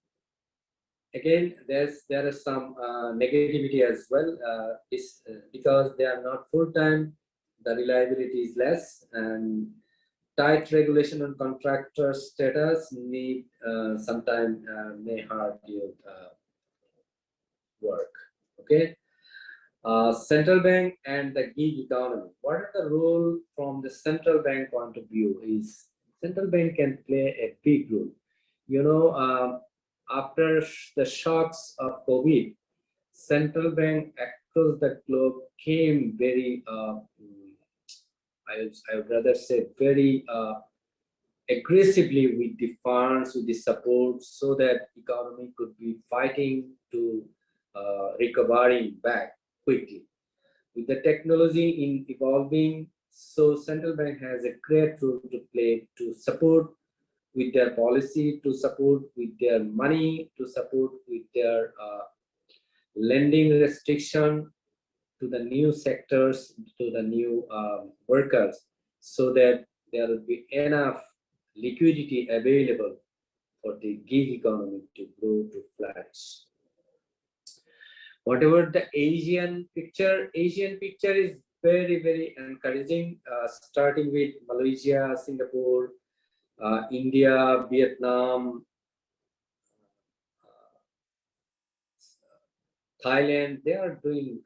again, there is some negativity as well. Is because they are not full time, the reliability is less, and tight regulation on contractor status need sometimes may hurt your work. Okay. Central bank and the gig economy. What are the role from the central bank point of view? Is central bank can play a big role. After the shocks of COVID, central bank across the globe came very I would rather say very aggressively with the funds, with the support, so that economy could be fighting to recovering back quickly. With the technology in evolving, so central bank has a great role to play to support with their policy, to support with their money, to support with their lending restriction to the new sectors, to the new workers, so that there will be enough liquidity available for the gig economy to grow, to flourish. Whatever the Asian picture is very, very encouraging, starting with Malaysia, Singapore, India, Vietnam, Thailand. They are doing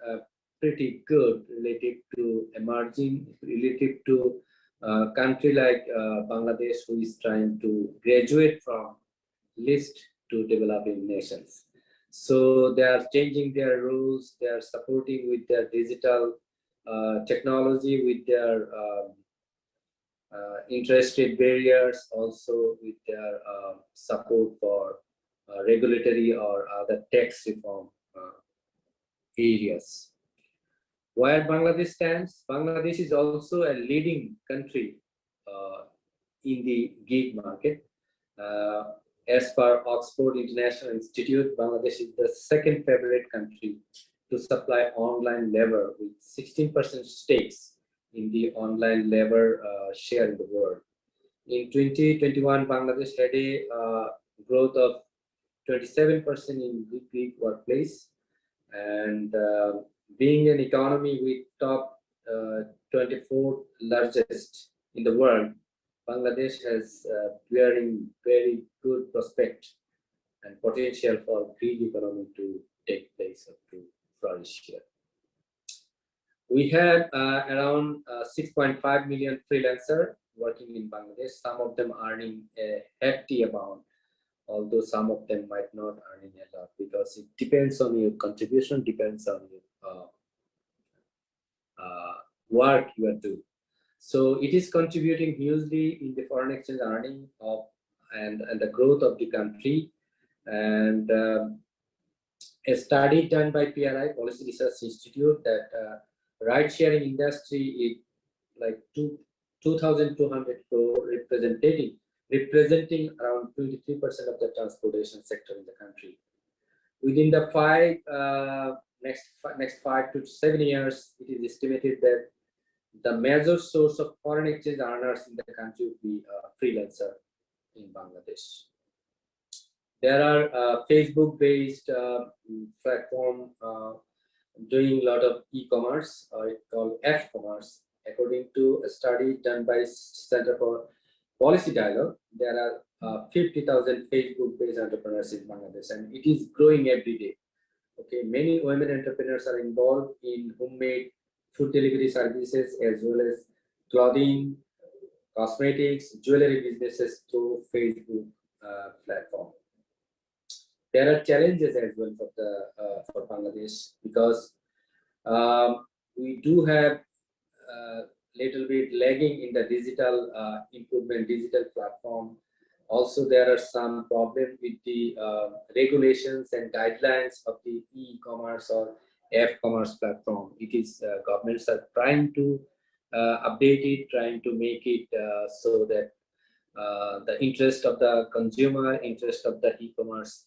pretty good related to emerging, related to country like Bangladesh, who is trying to graduate from least to developing nations. So they are changing their rules. They are supporting with their digital technology, with their interest rate barriers, also with their support for regulatory or other tax reform areas. Where Bangladesh stands, Bangladesh is also a leading country in the gig market. As per Oxford International Institute, Bangladesh is the second favorite country to supply online labor, with 16% stakes in the online labor share in the world. In 2021, Bangladesh had a growth of 27% in gig workplace, and being an economy with top 24 largest in the world, Bangladesh has very good prospect and potential for gig economy to take place or to flourish here. We have around 6.5 million freelancers working in Bangladesh, some of them earning a hefty amount, although some of them might not earn a lot, because it depends on your contribution, depends on your work you are doing. So it is contributing hugely in the foreign exchange earning of and the growth of the country. And a study done by PRI, Policy Research Institute, that ride-sharing industry is like 2,200 crore, representing around 23% of the transportation sector in the country. Within the next 5 to 7 years, it is estimated that the major source of foreign exchange earners in the country would be freelancer in Bangladesh. There are Facebook-based platform doing a lot of e-commerce, called F-commerce. According to a study done by Center for Policy Dialogue, there are 50,000 Facebook-based entrepreneurs in Bangladesh, and it is growing every day. Okay, many women entrepreneurs are involved in homemade food delivery services, as well as clothing, cosmetics, jewelry businesses through Facebook platform. There are challenges as well for Bangladesh, because we do have little bit lagging in the digital improvement, digital platform. Also, there are some problems with the regulations and guidelines of the e-commerce or F-commerce platform. It is governments are trying to update it, trying to make it so that the interest of the consumer, interest of the e-commerce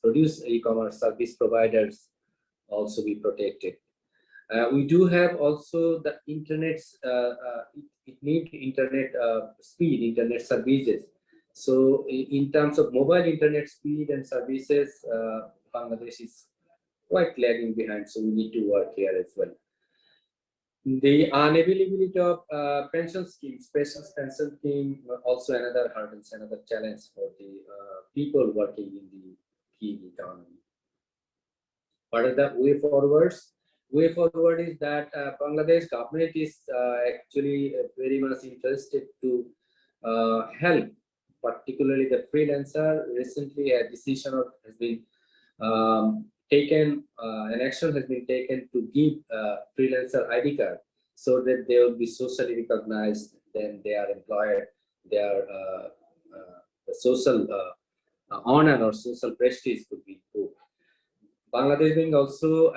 service providers also be protected. We do have also the internet. It needs internet speed, internet services. So in terms of mobile internet speed and services, Bangladesh is quite lagging behind. So we need to work here as well. The unavailability of pension schemes, special pension scheme, also another hurdle, another challenge for the people working in the gig economy. What are the way forwards? Way forward is that Bangladesh government is actually very much interested to help, particularly the freelancer. Recently, a decision has been taken, an action has been taken to give freelancer ID card, so that they will be socially recognized. Then they are employed. Their social honor or social prestige could be improved. Bangladesh will also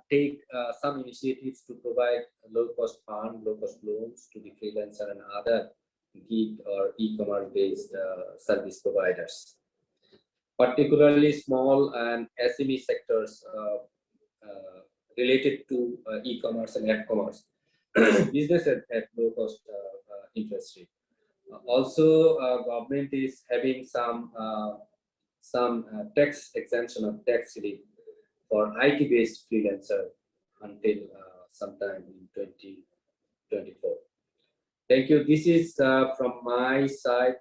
take some initiatives to provide low-cost fund, low-cost loans to the freelancer and other gig or e-commerce based service providers, particularly small and SME sectors related to e-commerce and F-commerce business at low-cost interest rate. Also, government is having some tax exemption of tax relief for IT-based freelancer until sometime in 2024. Thank you. This is from my side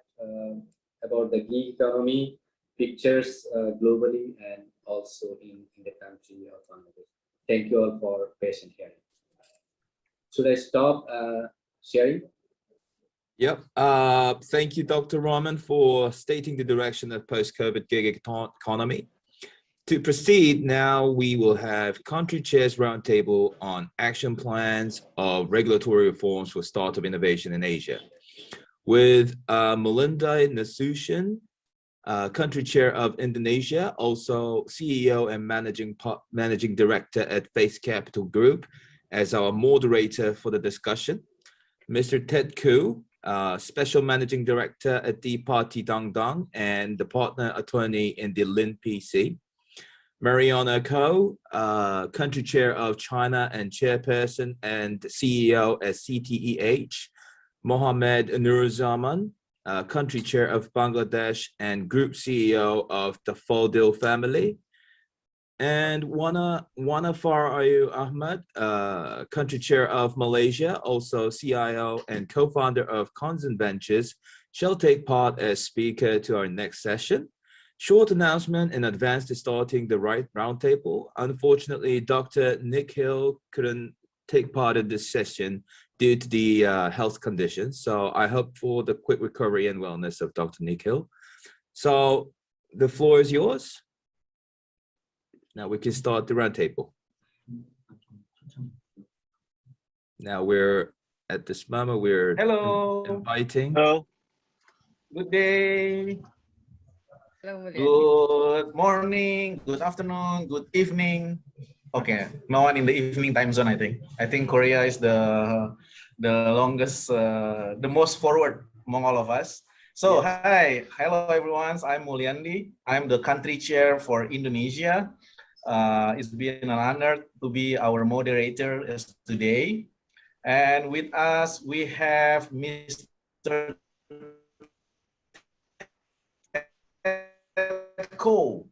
about the gig economy, pictures globally and also in the country of Bangladesh. Thank you all for patient hearing. Should I stop sharing? Yep. Thank you, Dr. Rahman, for stating the direction of post-COVID gig economy. To proceed, now we will have country chairs roundtable on action plans of regulatory reforms for startup innovation in Asia, with Muliandy Nasution, country chair of Indonesia, also CEO and managing director at Face Capital Group, as our moderator for the discussion. Mr. Ted Koo, special managing director at the Party Dang Dang and the partner attorney in the Lin PC. Mariana Ko, country chair of China and chairperson and CEO at CTEH. Mohammed Nuruzzaman, country chair of Bangladesh and group CEO of the Fodil family. And Wana Farayu Ahmad, country chair of Malaysia, also CIO and co-founder of Consent Ventures, shall take part as speaker to our next session. Short announcement in advance to starting the roundtable. Unfortunately, Dr. Nick Hill couldn't take part in this session due to the health conditions. So I hope for the quick recovery and wellness of Dr. Nick Hill. So the floor is yours. Now we can start the roundtable. Now we're at this moment, we're Hello. inviting. Hello. Good day. Hello, Muliandy. Good morning. Good afternoon. Good evening. Okay, no one in the evening time zone. I think Korea is the longest, the most forward among all of us. So hi, hello everyone. I'm Muliandy. I'm the country chair for Indonesia. It's been an honor to be our moderator today. And with us, we have Mr. Ko.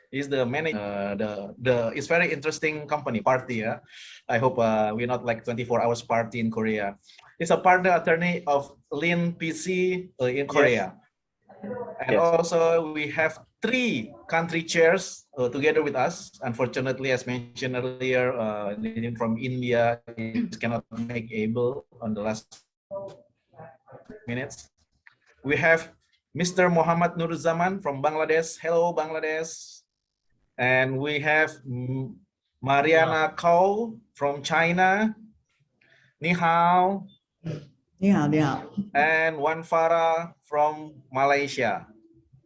He's the manager. It's very interesting company party. Yeah? I hope we're not like 24 hours party in Korea. It's a partner attorney of Lin PC in Korea. And also we have 3 country chairs together with us. Unfortunately, as mentioned earlier, from India, it cannot make able on the last minutes. We have Mr. Muhammad Nurzaman from Bangladesh. Hello, Bangladesh. And we have Mariana Kau from China. Ni hao. Yeah. And Wan Farah from Malaysia.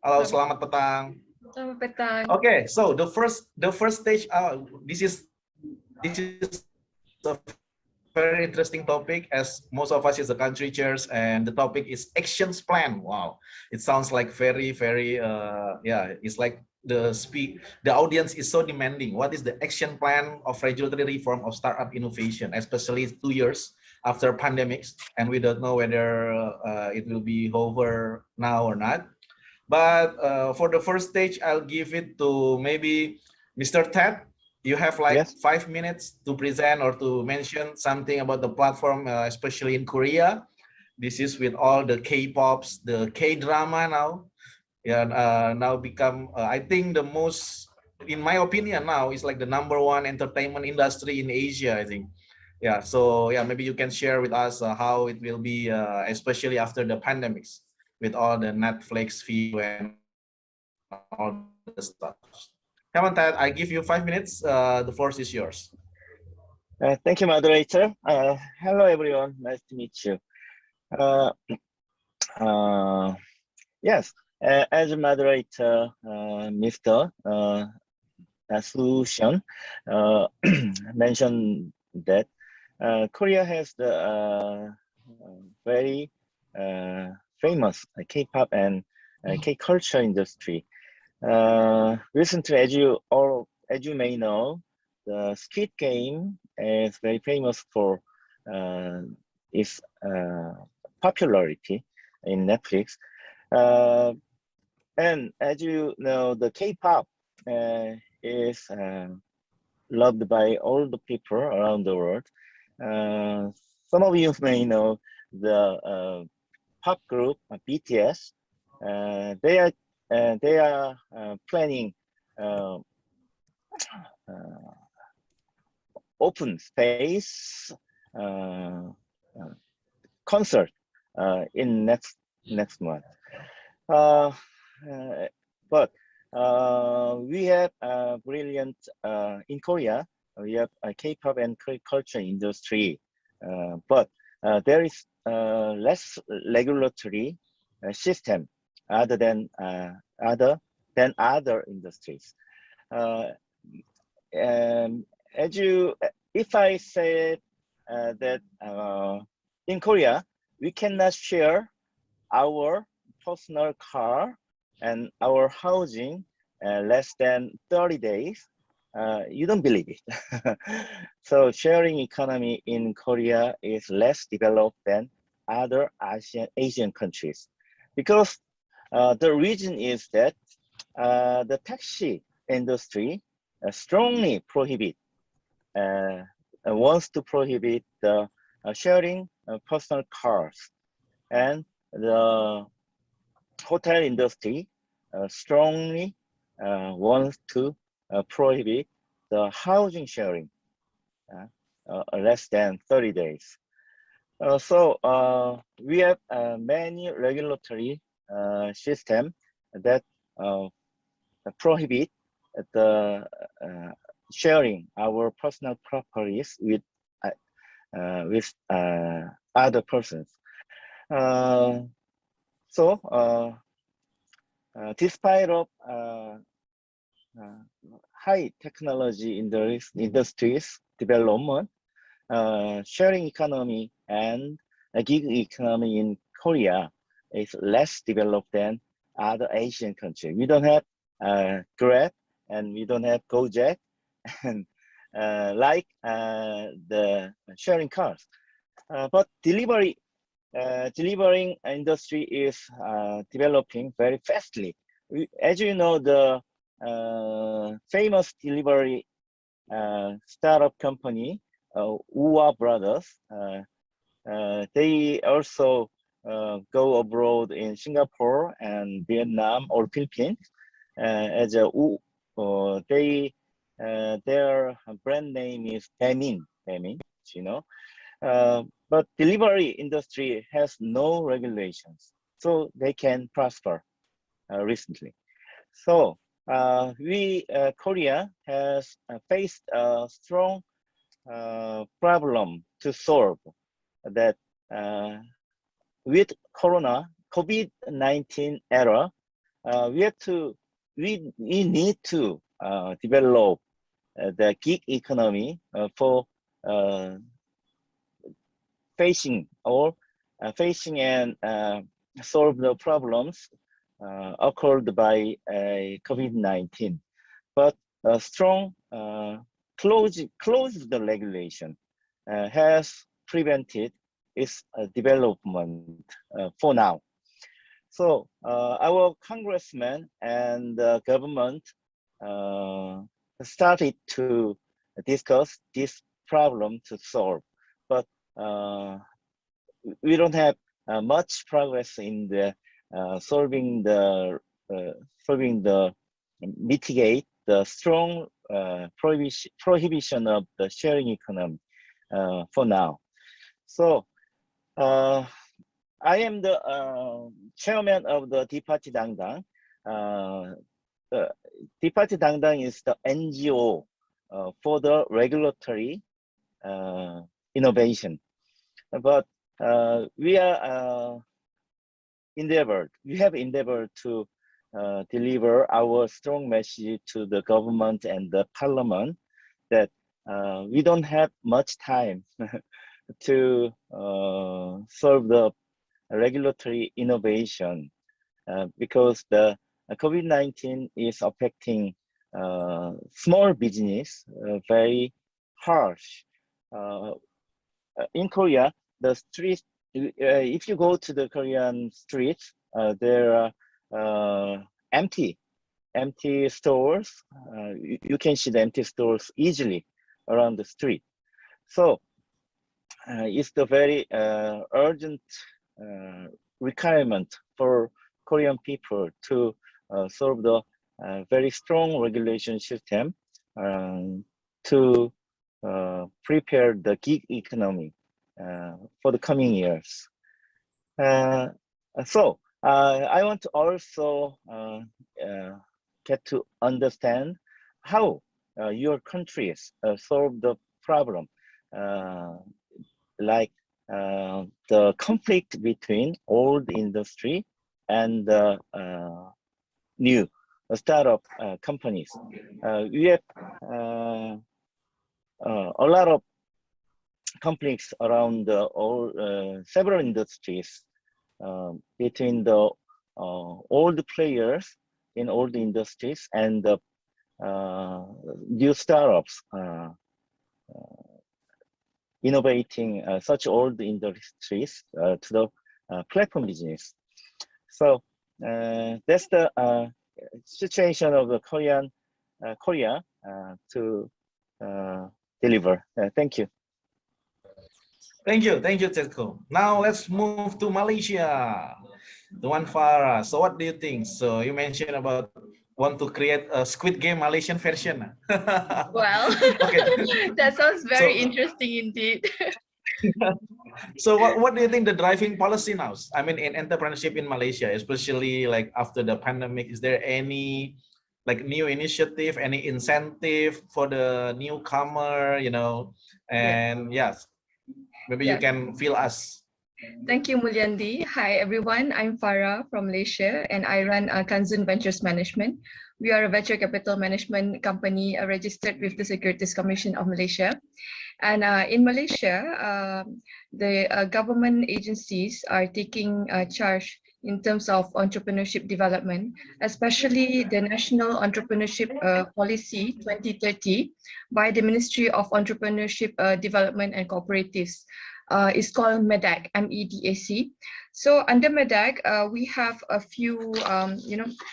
Halo, selamat petang. Selamat petang. Okay, so the first stage. This is a very interesting topic, as most of us is the country chairs, and the topic is actions plan. Wow, it sounds like very yeah. It's like the audience is so demanding. What is the action plan of regulatory reform of startup innovation, especially 2 years after pandemics, and we don't know whether it will be over now or not. But for the first stage, I'll give it to maybe Mr. Ted. You have like 5 minutes to present or to mention something about the platform, especially in Korea. This is with all the K-pops, the K-drama now. Yeah, now become, I think the most, in my opinion now, is like the #1 entertainment industry in Asia, I think. Yeah, so yeah, maybe you can share with us how it will be, especially after the pandemics, with all the Netflix fee and all the stuff. Come on, Ted, I give you 5 minutes. The floor is yours. Thank you, moderator. Hello, everyone. Nice to meet you. Yes, as a moderator, Mr. Nasution mentioned that Korea has the very famous K-pop and K-culture industry. Recently, as you may know, the Squid Game is very famous for its popularity in Netflix. And as you know, the K-pop is loved by all the people around the world. Some of you may know the pop group BTS. They are planning open space concert in next month. But we have brilliant in Korea. We have a K-pop and culture industry, but there is less regulatory system other than other industries. If I say that in Korea we cannot share our personal car and our housing less than 30 days, you don't believe it. So sharing economy in Korea is less developed than other Asian countries, because the reason is that the taxi industry strongly wants to prohibit the sharing personal cars, and the hotel industry strongly wants to prohibit the housing sharing less than 30 days. So we have many regulatory systems that prohibit the sharing our personal properties with with other persons. Despite of high technology in the industries development, sharing economy and gig economy in Korea is less developed than other Asian countries. We don't have Grab and we don't have Gojek and like the sharing cars. But delivering industry is developing very fastly. As you know, the famous delivery startup company, WBAW Brothers, they also go abroad in Singapore and Vietnam or Philippines. As a their brand name is Baemin, you know. But delivery industry has no regulations, so they can prosper recently. So Korea has faced a strong problem to solve that with COVID-19 era, we need to develop the gig economy for facing and solve the problems occurred by COVID-19. But a strong closed the regulation has prevented its development for now. So our congressmen and the government started to discuss this problem to solve, but we don't have much progress in the solving the mitigate the strong prohibition of the sharing economy for now. So I am the chairman of the Party Dangdang. Party Dangdang is the NGO for the regulatory innovation. But we have endeavored to deliver our strong message to the government and the parliament that we don't have much time to solve the regulatory innovation because the COVID-19 is affecting small business very harsh. In Korea, the streets, if you go to the Korean streets, there are empty stores. You can see the empty stores easily around the street. So it's the very urgent requirement for Korean people to solve the very strong regulation system to prepare the gig economy for the coming years. So I want to also get to understand how your countries solve the problem, like the conflict between old industry and the new startup companies. We have a lot of conflicts around several industries between the old players in old industries and the new startups innovating such old industries to the platform business. So that's the situation of the Korea to deliver. Thank you. Thank you, Tedko. Now let's move to Malaysia, the one Farah. So what do you think? So you mentioned about want to create a Squid Game Malaysian version. Well, okay. that sounds very interesting indeed. So what do you think the driving policy now? I mean, in entrepreneurship in Malaysia, especially like after the pandemic, is there any like new initiative, any incentive for the newcomer, you know? And yes, Maybe you can fill us. Thank you, Muliandy. Hi, everyone. I'm Farah from Malaysia, and I run Kanzun Ventures Management. We are a venture capital management company registered with the Securities Commission of Malaysia. And in Malaysia, the government agencies are taking charge in terms of entrepreneurship development, especially the National Entrepreneurship Policy 2030 by the Ministry of Entrepreneurship Development and Cooperatives. It's called MEDAC, MEDAC. So under MEDAC, we have a few,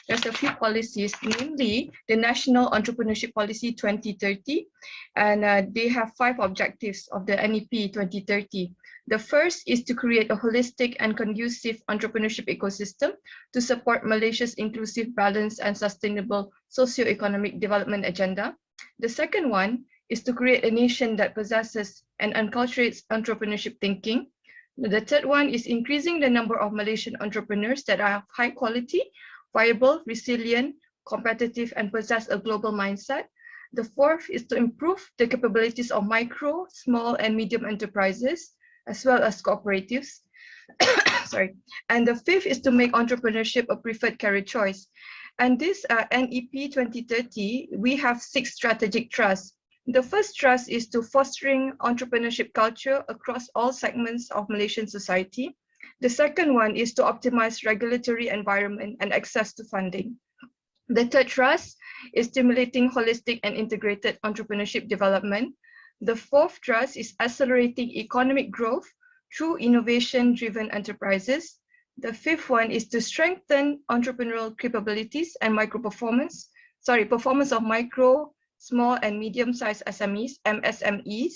there's a few policies, namely the National Entrepreneurship Policy 2030, and they have 5 objectives of the NEP 2030. The first is to create a holistic and conducive entrepreneurship ecosystem to support Malaysia's inclusive, balanced, and sustainable socio-economic development agenda. The second one is to create a nation that possesses and enculturates entrepreneurship thinking. The third one is increasing the number of Malaysian entrepreneurs that are high quality, viable, resilient, competitive, and possess a global mindset. The fourth is to improve the capabilities of micro, small, and medium enterprises, as well as cooperatives. Sorry. And the fifth is to make entrepreneurship a preferred career choice. And this NEP 2030, we have 6 strategic thrusts. The first thrust is to fostering entrepreneurship culture across all segments of Malaysian society. The second one is to optimize regulatory environment and access to funding. The third thrust is stimulating holistic and integrated entrepreneurship development. The fourth thrust is accelerating economic growth through innovation-driven enterprises. The fifth one is to strengthen entrepreneurial capabilities and performance of micro, small, and medium-sized SMEs, MSMEs.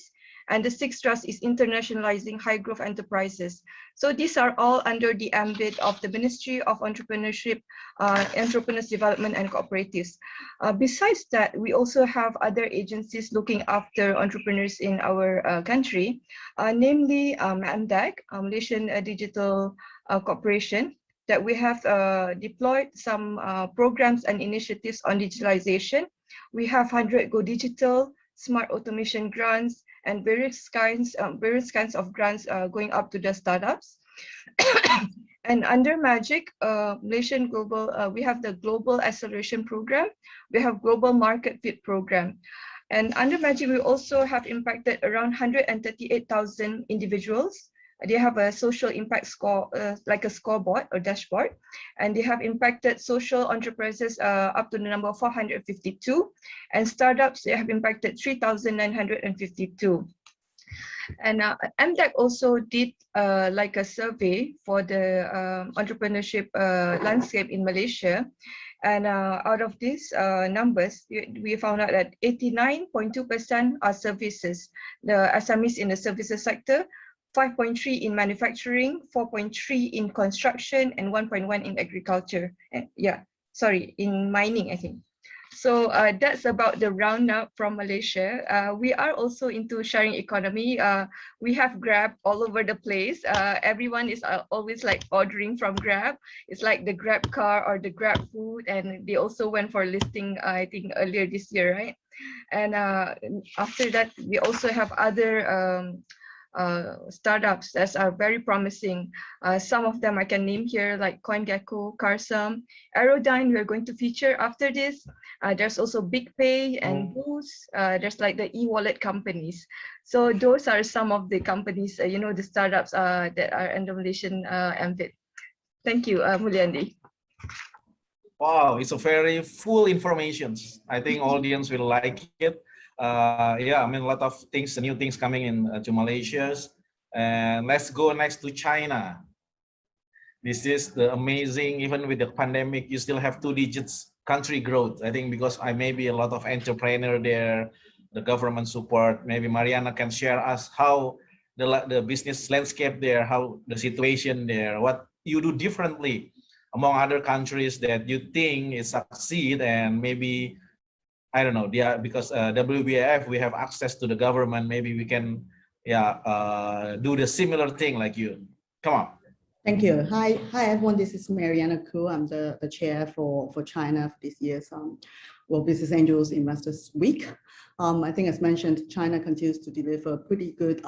And the sixth thrust is internationalizing high-growth enterprises. So these are all under the ambit of the Ministry of Entrepreneurship, Entrepreneurs Development and Cooperatives. Besides that, we also have other agencies looking after entrepreneurs in our country, namely MDAC, Malaysian Digital Corporation, that we have deployed some programs and initiatives on digitalization. We have 100 Go Digital, smart automation grants, and various kinds of grants going up to the startups. And under MAGIC, Malaysian Global, we have the Global Acceleration Program. We have Global Market Fit Program. And under MAGIC, we also have impacted around 138,000 individuals. They have a social impact score, like a scoreboard or dashboard, and they have impacted social enterprises up to the number of 452, and startups, they have impacted 3,952. And MDAC also did like a survey for the entrepreneurship landscape in Malaysia. And out of these numbers, we found out that 89.2% are services, the SMEs in the services sector, 5.3 in manufacturing, 4.3 in construction, and 1.1 in agriculture. In mining, I think. So that's about the roundup from Malaysia. We are also into sharing economy. We have Grab all over the place. Everyone is always like ordering from Grab. It's like the Grab car or the Grab food, and they also went for listing, I think, earlier this year, right? And after that, we also have other startups that are very promising. Some of them I can name here, like CoinGecko, Carsum, Aerodyne, we're going to feature after this. There's also BigPay and Boost. There's like the e-wallet companies. So those are some of the companies, the startups that are in the Malaysian ambit. Thank you, Muliandy. Wow, it's a very full information. I think audience will like it. Yeah, I mean, a lot of things, new things coming in to Malaysia. And let's go next to China. This is the amazing, even with the pandemic, you still have 2 digits country growth. I think because I may be a lot of entrepreneur there, the government support. Maybe Mariana can share us how the business landscape there, how the situation there, what you do differently among other countries that you think is succeed, and maybe, I don't know, because WBAF, we have access to the government. Maybe we can, do the similar thing like you. Come on. Thank you. Hi everyone. This is Mariana Koo. I'm the chair for China for this year's World Business Angels Investors Week. I think, as mentioned, China continues to deliver pretty good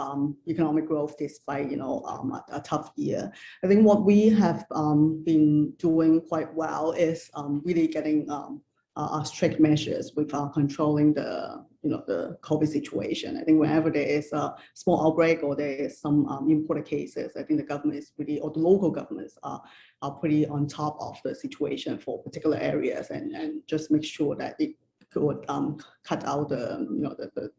economic growth despite, a tough year. I think what we have been doing quite well is really getting strict measures with controlling the COVID situation. I think whenever there is a small outbreak or there is some imported cases, I think the government is really, or the local governments are pretty on top of the situation for particular areas and just make sure that it could cut out the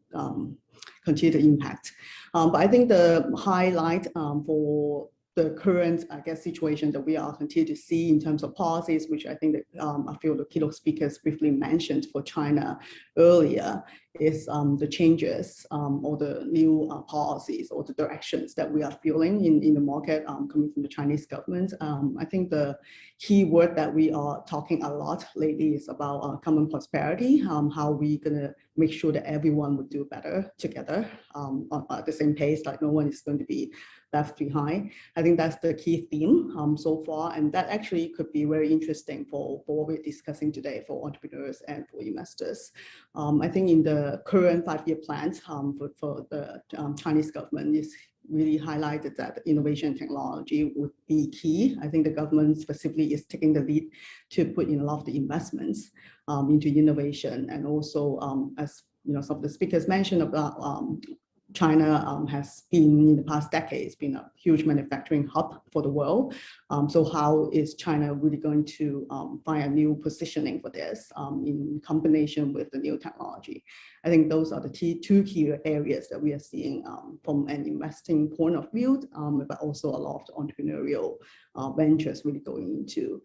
continued impact. But I think the highlight for the current, situation that we are continue to see in terms of policies, which I think that I feel the keynote speakers briefly mentioned for China earlier, is the changes or the new policies or the directions that we are feeling in the market coming from the Chinese government. I think the key word that we are talking a lot lately is about common prosperity, how we're gonna make sure that everyone would do better together at the same pace, like no one is going to be left behind. I think that's the key theme so far, and that actually could be very interesting for what we're discussing today for entrepreneurs and for investors. I think in the current 5-year plans for the Chinese government is really highlighted that innovation and technology would be key. I think the government specifically is taking the lead to put in a lot of the investments into innovation, and also as some of the speakers mentioned about China has been in the past decades been a huge manufacturing hub for the world. So how is China really going to find a new positioning for this in combination with the new technology? I think those are the two key areas that we are seeing from an investing point of view, but also a lot of entrepreneurial ventures really going into.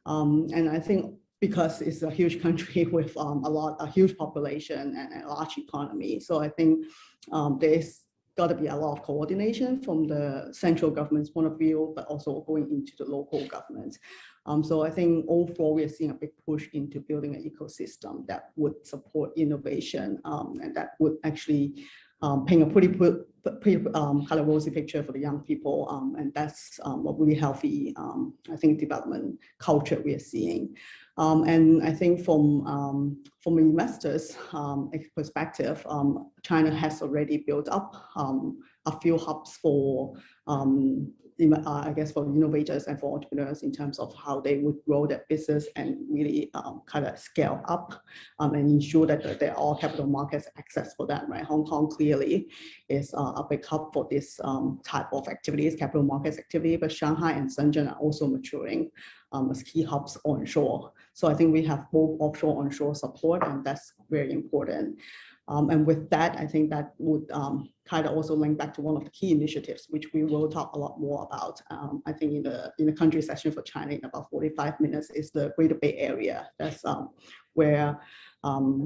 And I think because it's a huge country with a huge population and a large economy. So I think there's got to be a lot of coordination from the central government's point of view, but also going into the local government. So I think overall we are seeing a big push into building an ecosystem that would support innovation and that would actually paint a pretty kind of rosy picture for the young people, and that's a really healthy, I think, development culture we are seeing. And I think from investors' perspective, China has already built up a few hubs for I guess for innovators and for entrepreneurs in terms of how they would grow their business and really kind of scale up and ensure that there are all capital markets access for that, right? Hong Kong clearly is a big hub for this type of activities, capital markets activity, but Shanghai and Shenzhen are also maturing as key hubs onshore. So I think we have both offshore, onshore support, and that's very important. And with that, I think that would kind of also link back to one of the key initiatives, which we will talk a lot more about. I think in the country session for China in about 45 minutes is the Greater Bay Area. That's where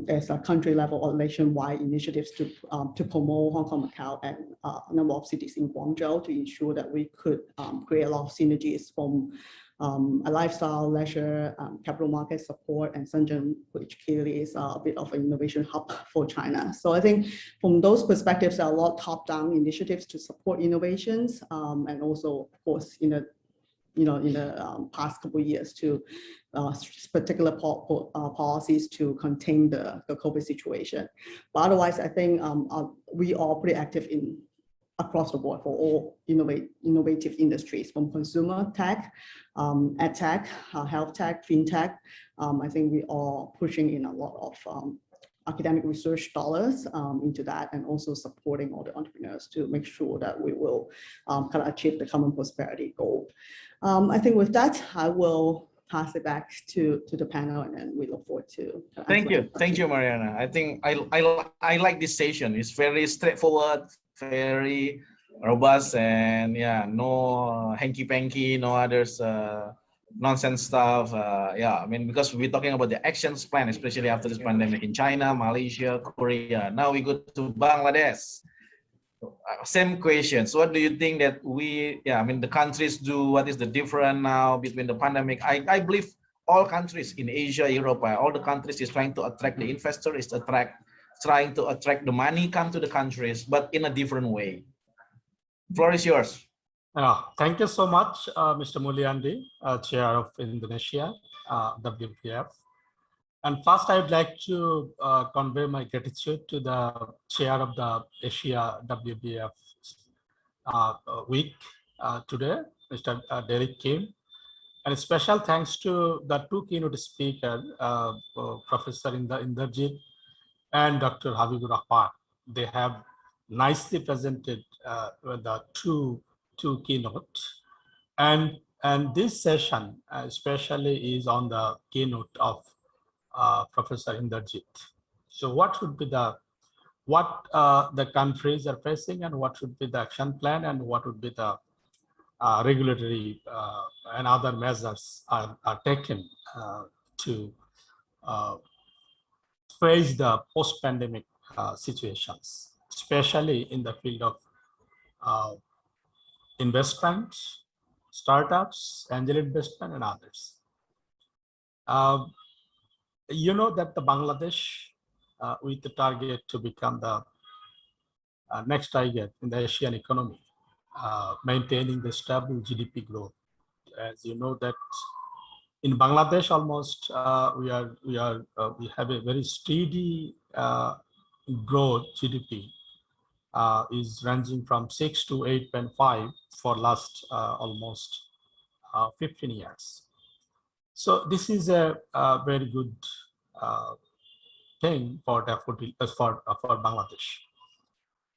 there's a country level or nationwide initiatives to promote Hong Kong, Macau, and a number of cities in Guangzhou to ensure that we could create a lot of synergies from a lifestyle, leisure, capital market support, and Shenzhen, which clearly is a bit of an innovation hub for China. So I think from those perspectives, there are a lot of top-down initiatives to support innovations, and also, of course, in the past couple of years to particular policies to contain the COVID situation. But otherwise, I think we are pretty active across the board for all innovative industries, from consumer tech, ed tech, health tech, fintech. I think we are pushing in a lot of academic research dollars into that, and also supporting all the entrepreneurs to make sure that we will kind of achieve the common prosperity goal. I think with that, I will pass it back to the panel, and then we look forward to. Thank you, Mariana. I think I like this session. It's very straightforward, very robust, and yeah, no hanky-panky, no others nonsense stuff. Yeah, I mean, because we're talking about the actions plan, especially after this pandemic in China, Malaysia, Korea. Now we go to Bangladesh. Same questions. What do you think that the countries do? What is the difference now between the pandemic? I believe all countries in Asia, Europe, all the countries is trying to attract the investors, trying to attract the money come to the countries, but in a different way. Floor is yours. Thank you so much, Mr. Muliandy, Chair of Indonesia, WBAF. And first, I would like to convey my gratitude to the chair of the Asia WBAF week today, Mr. Derik Kim. And a special thanks to the two keynote speakers, Professor Inderjit and Dr. Habibur Rahman. They have nicely presented the two keynotes. And this session especially is on the keynote of Professor Inderjit. So what should be the countries are facing, and what should be the action plan, and what would be the regulatory and other measures are taken to face the post-pandemic situations, especially in the field of investment, startups, angel investment, and others. You know that the Bangladesh, with the target to become the next target in the Asian economy, maintaining the stable GDP growth. As you know that in Bangladesh, almost we have a very steady growth. GDP is ranging from 6 to 8.5 for last almost 15 years. So this is a very good thing for Bangladesh.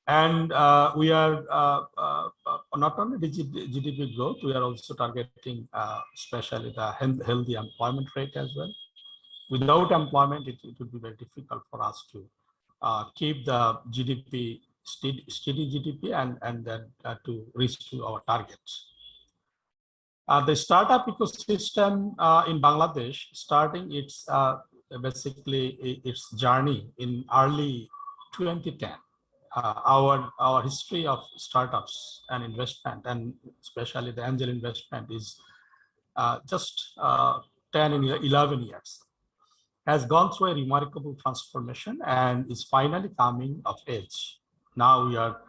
And we are not only GDP growth, we are also targeting especially the healthy employment rate as well. Without employment, it would be very difficult for us to keep the GDP steady GDP and then to reach to our targets. The startup ecosystem in Bangladesh, starting its basically its journey in early 2010. Our history of startups and investment, and especially the angel investment, is just 10 and 11 years, has gone through a remarkable transformation and is finally coming of age. Now we are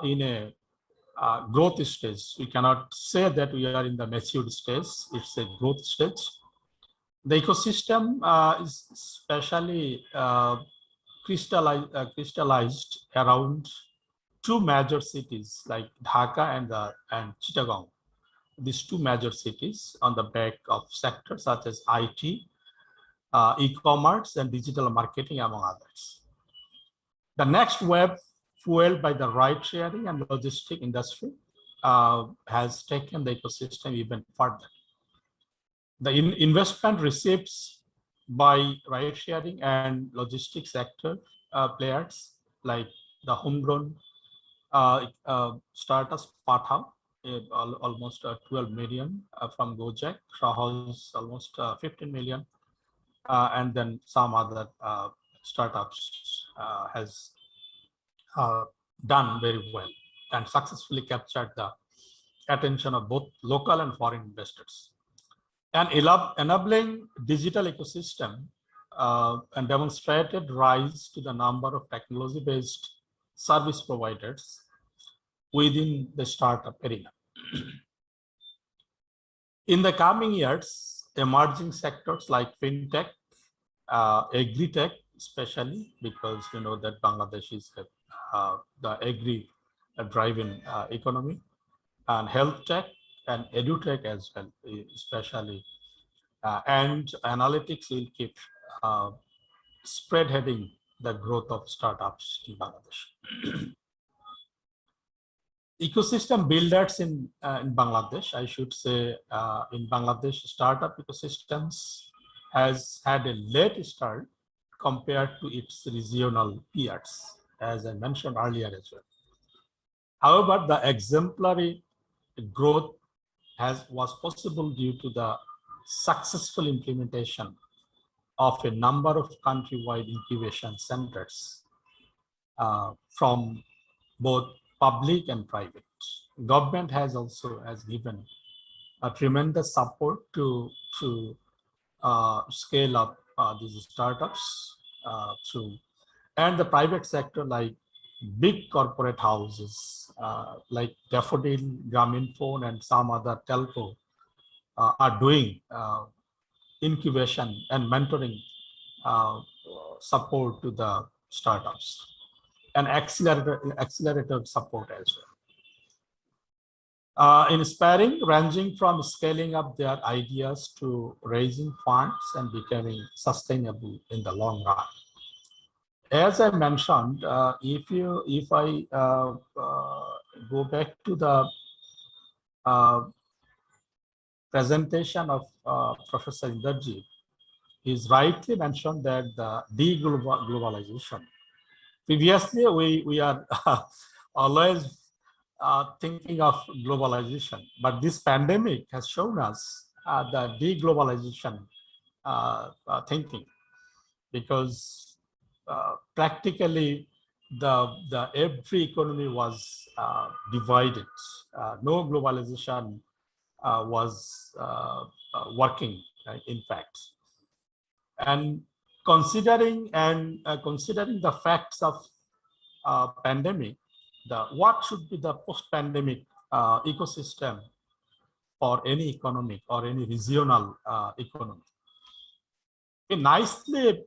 in a growth stage. We cannot say that we are in the matured stage. It's a growth stage. The ecosystem is especially crystallized around two major cities like Dhaka and Chittagong. These two major cities on the back of sectors such as IT, e-commerce, and digital marketing, among others. The next wave, fueled by the ride-sharing and logistic industry, has taken the ecosystem even further. The investment receipts by ride-sharing and logistics sector players like the homegrown startups, Pathao, almost 12 million from Gojek, Sahaj almost 15 million, and then some other startups has done very well and successfully captured the attention of both local and foreign investors. And enabling digital ecosystem and demonstrated rise to the number of technology-based service providers within the startup arena. In the coming years, emerging sectors like fintech, agri-tech, especially because you know that Bangladesh is the agri-driven economy, and health tech and edu-tech as well, especially, and analytics will keep spearheading the growth of startups in Bangladesh. Ecosystem builders in Bangladesh, I should say, in Bangladesh, startup ecosystems has had a late start compared to its regional peers, as I mentioned earlier as well. However, the exemplary growth was possible due to the successful implementation of a number of countrywide incubation centers from both public and private. Government has also given a tremendous support to scale up these startups and the private sector, like big corporate houses like Daffodil, Grameenphone, and some other telco are doing incubation and mentoring support to the startups and accelerator support as well. Inspiring, ranging from scaling up their ideas to raising funds and becoming sustainable in the long run. As I mentioned, if I go back to the presentation of Professor Inderjit, he's rightly mentioned that the deglobalization. Previously, we are always thinking of globalization, but this pandemic has shown us the deglobalization thinking, because practically the every economy was divided. No globalization was working, in fact. And considering the facts of pandemic, what should be the post-pandemic ecosystem for any economic or any regional economy? It nicely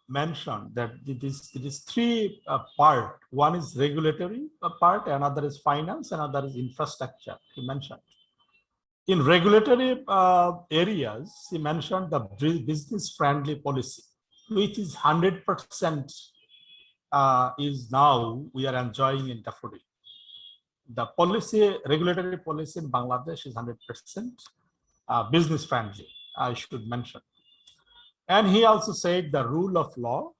mentioned that it is three part. One is regulatory part, another is finance, another is infrastructure. He mentioned. In regulatory areas, he mentioned the business-friendly policy, which is 100% is now we are enjoying in daffodil. The policy, regulatory policy in Bangladesh is 100% business-friendly, I should mention. And he also said the rule of law,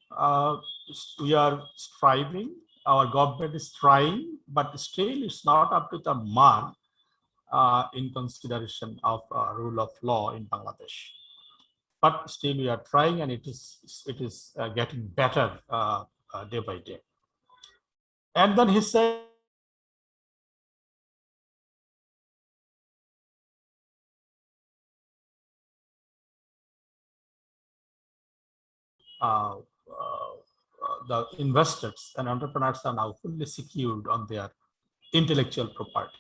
we are striving, our government is trying, but still it's not up to the mark in consideration of rule of law in Bangladesh. But still we are trying, and it is getting better day by day. And then he said, the investors and entrepreneurs are now fully secured on their intellectual property.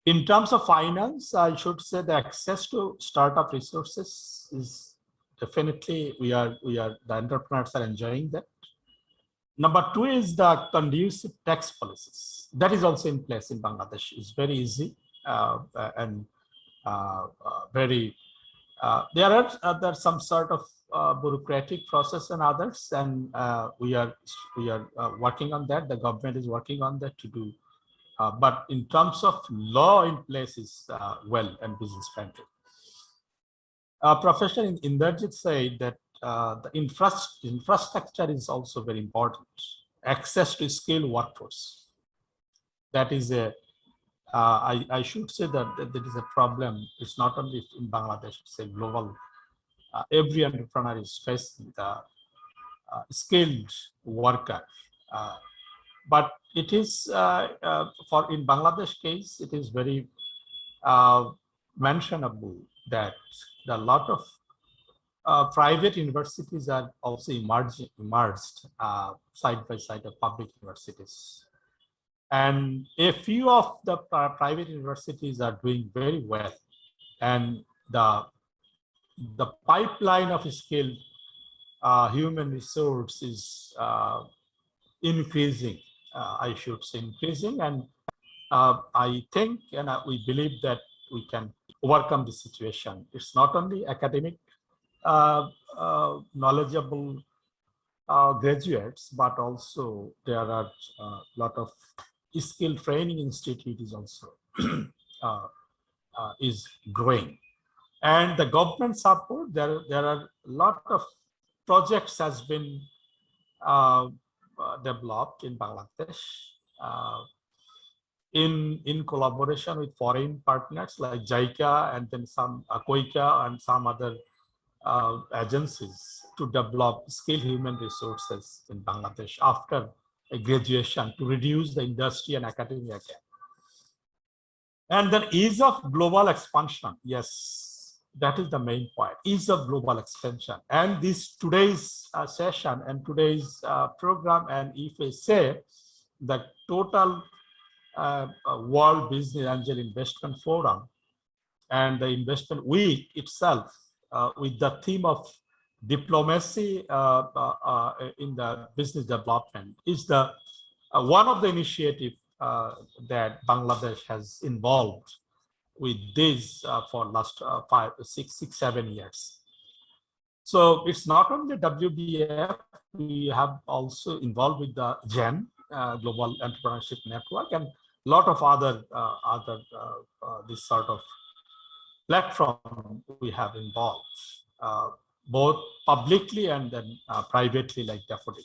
In terms of finance, I should say the access to startup resources is definitely the entrepreneurs are enjoying that. Number two is the conducive tax policies. That is also in place in Bangladesh. It's very easy and very. There are some sort of bureaucratic process and others, and we are working on that. The government is working on that to do. But in terms of law in place is well and business friendly. Professor Inderjit said that the infrastructure is also very important. Access to skilled workforce. That is I should say that there is a problem. It's not only in Bangladesh, it's a global. Every entrepreneur is facing the skilled worker. But it is for in Bangladesh case, it is very mentionable that a lot of private universities are also emerged side by side of public universities. And a few of the private universities are doing very well, and the pipeline of skilled human resource is increasing. I should say increasing, and I think and we believe that we can overcome the situation. It's not only academic knowledgeable graduates, but also there are a lot of skill training institute is also is growing, and the government support. There are a lot of projects has been developed in Bangladesh in collaboration with foreign partners like JICA and then some COICA and some other agencies to develop skilled human resources in Bangladesh after a graduation to reduce the industry and academia gap. And then ease of global expansion. Yes, that is the main point, ease of global expansion. And this today's session and today's program, and if I say the total World Business Angel Investment Forum and the Investment Week itself with the theme of diplomacy in the business development is the one of the initiative that Bangladesh has involved with this for last 5, 6, 7 years. So it's not only WBAF, we have also involved with the GEN, Global Entrepreneurship Network, and a lot of other this sort of platform we have involved, both publicly and then privately, like Daffodil.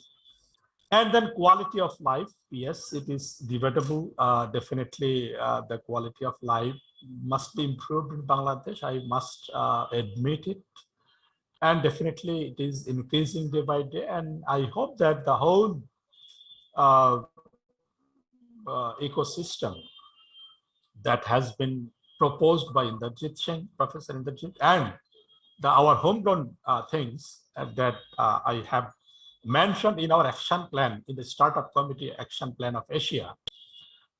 And then quality of life, yes, it is debatable. Definitely, the quality of life must be improved in Bangladesh. I must admit it. And definitely, it is increasing day by day. And I hope that the whole ecosystem that has been proposed by Inderjit Singh, Professor Inderjit, and our homegrown things that I have mentioned in our action plan, in the Startup Committee Action Plan of Asia,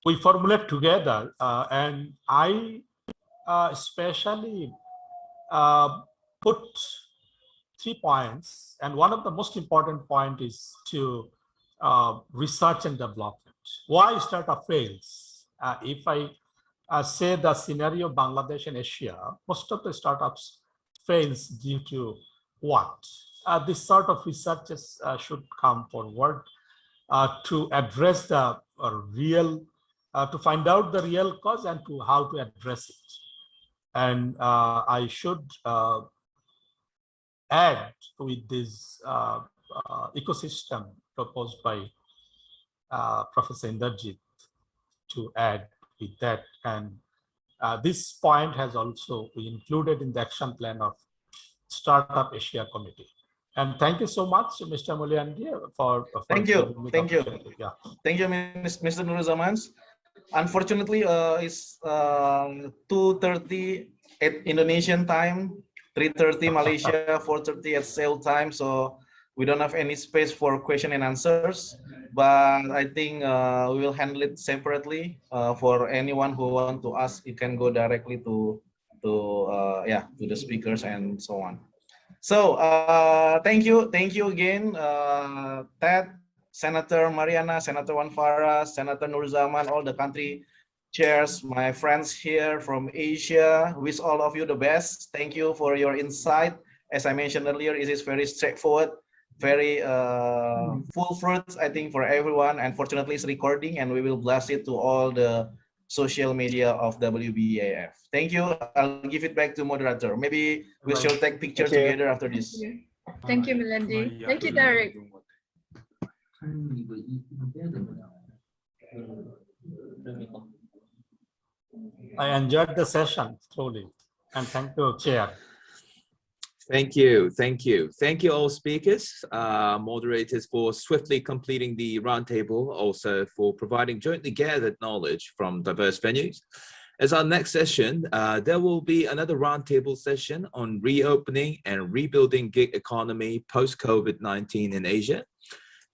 we formulate together, and I especially put 3 points, and one of the most important point is to research and development. Why startup fails? If I say the scenario Bangladesh and Asia, most of the startups fails due to what? This sort of researches should come forward to address the real, to find out the real cause and to how to address it. And I should add with this ecosystem proposed by Professor Inderjit to add with that. And this point has also been included in the action plan of Startup Asia Committee. And thank you so much, Mr. Muliandy, for thank you. Yeah. Thank you, Mr. Nuruzamans. Unfortunately, it's 2:30 at Indonesian time, 3:30 Malaysia, 4:30 at Seoul time. So we don't have any space for question and answers. But I think we will handle it separately. For anyone who want to ask, you can go directly to the speakers and so on. So thank you again, Ted, Senator Mariana, Senator Wanfara, Senator Nurzaman, all the country chairs, my friends here from Asia. Wish all of you the best. Thank you for your insight. As I mentioned earlier, it is very straightforward, very full fruits, I think, for everyone. And fortunately, it's recording, and we will blast it to all the social media of WBAF. Thank you. I'll give it back to moderator. Maybe we shall take pictures together after this. Thank you, Muliandy. Thank you, Derik. I enjoyed the session truly, and thank you, Chair. Thank you. Thank you all speakers, moderators for swiftly completing the roundtable, also for providing jointly gathered knowledge from diverse venues. As our next session, there will be another roundtable session on reopening and rebuilding gig economy post-COVID-19 in Asia.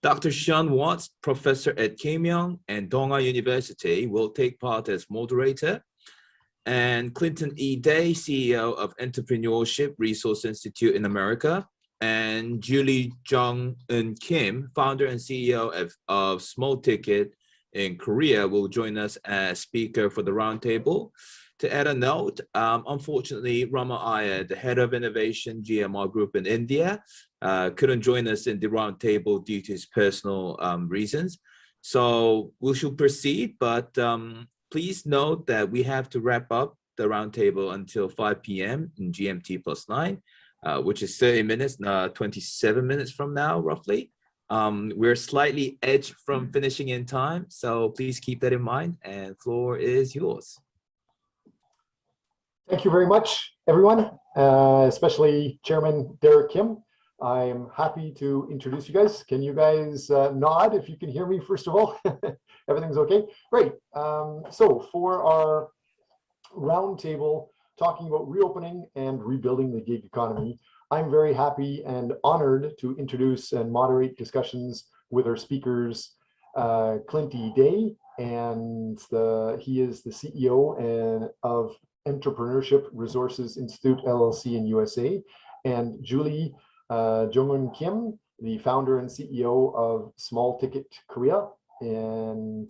Dr. Sean Watts, professor at Kim Young and Donga University, will take part as moderator. And Clinton E. Day, CEO of Entrepreneurship Resource Institute in America, and Julie Jong-eun Kim, founder and CEO of Small Ticket in Korea, will join us as speaker for the roundtable. To add a note, unfortunately, Rama Iyer, the head of innovation GMR Group in India, couldn't join us in the roundtable due to his personal reasons. So we shall proceed, but please note that we have to wrap up the roundtable until 5 p.m. in GMT +9, which is 30 minutes, 27 minutes from now, roughly. We're slightly edged from finishing in time, so please keep that in mind, and floor is yours. Thank you very much, everyone, especially Chairman Derik Kim. I am happy to introduce you guys. Can you guys nod if you can hear me, first of all? Everything's okay? Great. So for our roundtable talking about reopening and rebuilding the gig economy, I'm very happy and honored to introduce and moderate discussions with our speakers, Clint E. Day, and he is the CEO of Entrepreneurship Resources Institute, LLC in USA, and Julie Jong-un Kim, the founder and CEO of Small Ticket Korea, and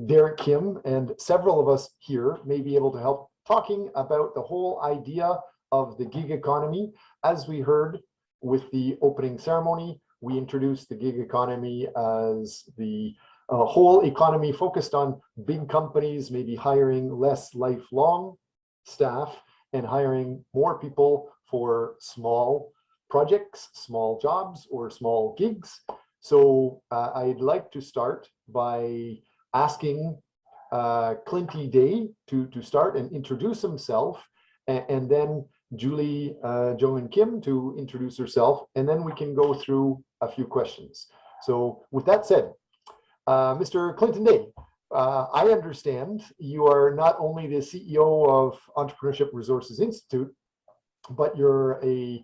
Derik Kim, and several of us here may be able to help talking about the whole idea of the gig economy. As we heard with the opening ceremony, we introduced the gig economy as the whole economy focused on big companies maybe hiring less lifelong staff and hiring more people for small projects, small jobs, or small gigs. So I'd like to start by asking Clinty Day to start and introduce himself, and then Julie Jong-un Kim to introduce herself, and then we can go through a few questions. So with that said, Mr. Clinton Day, I understand you are not only the CEO of Entrepreneurship Resources Institute, but you're a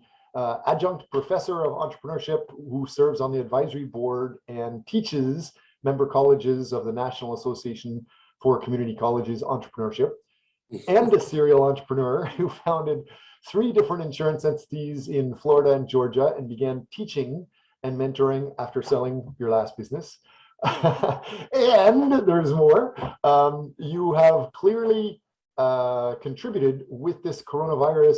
adjunct professor of entrepreneurship who serves on the advisory board and teaches member colleges of the National Association for Community Colleges Entrepreneurship, and a serial entrepreneur who founded 3 different insurance entities in Florida and Georgia and began teaching and mentoring after selling your last business. And there's more. You have clearly contributed with this coronavirus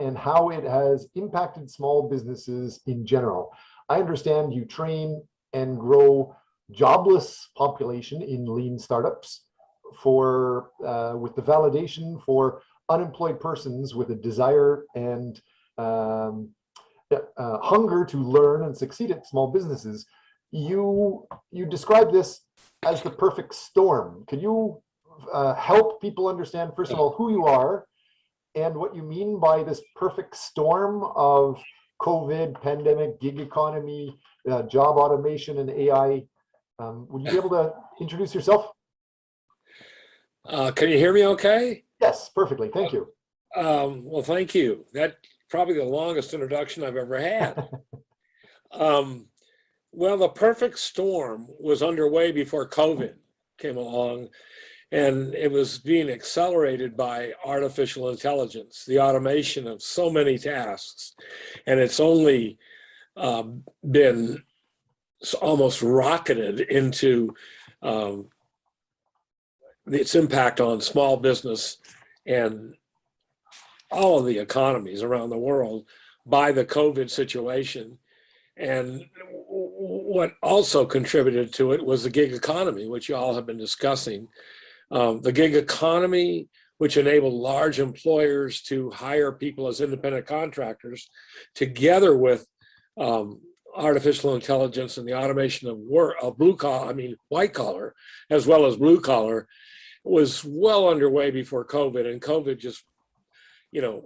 and how it has impacted small businesses in general. I understand you train and grow jobless population in lean startups for with the validation for unemployed persons with a desire and hunger to learn and succeed at small businesses. You describe this as the perfect storm. Can you help people understand, first of all, who you are and what you mean by this perfect storm of COVID, pandemic, gig economy, job automation, and AI? Would you be able to introduce yourself? Can you hear me okay? Yes, perfectly. Thank you. Well, thank you. That's probably the longest introduction I've ever had. Well, the perfect storm was underway before COVID came along, and it was being accelerated by artificial intelligence, the automation of so many tasks. And it's only been almost rocketed into its impact on small business and all of the economies around the world by the COVID situation. And what also contributed to it was the gig economy, which you all have been discussing. The gig economy, which enabled large employers to hire people as independent contractors, together with artificial intelligence and the automation of work, of white collar, as well as blue collar, was well underway before COVID, and COVID just,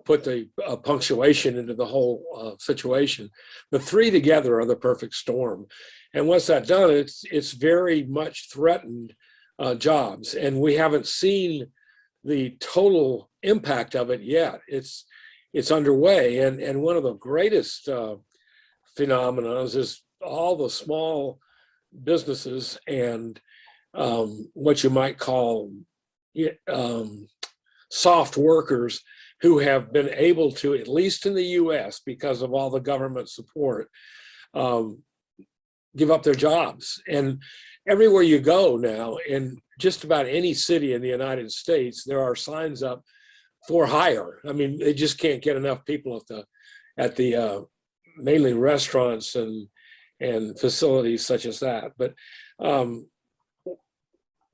put the punctuation into the whole situation. The 3 together are the perfect storm. And what's that done? It's very much threatened jobs, and we haven't seen the total impact of it yet. It's underway, and one of the greatest phenomena is all the small businesses and what you might call soft workers who have been able to, at least in the US, because of all the government support, give up their jobs. And everywhere you go now, in just about any city in the United States, there are signs up for hire. I mean, they just can't get enough people at the mainly restaurants and facilities such as that. But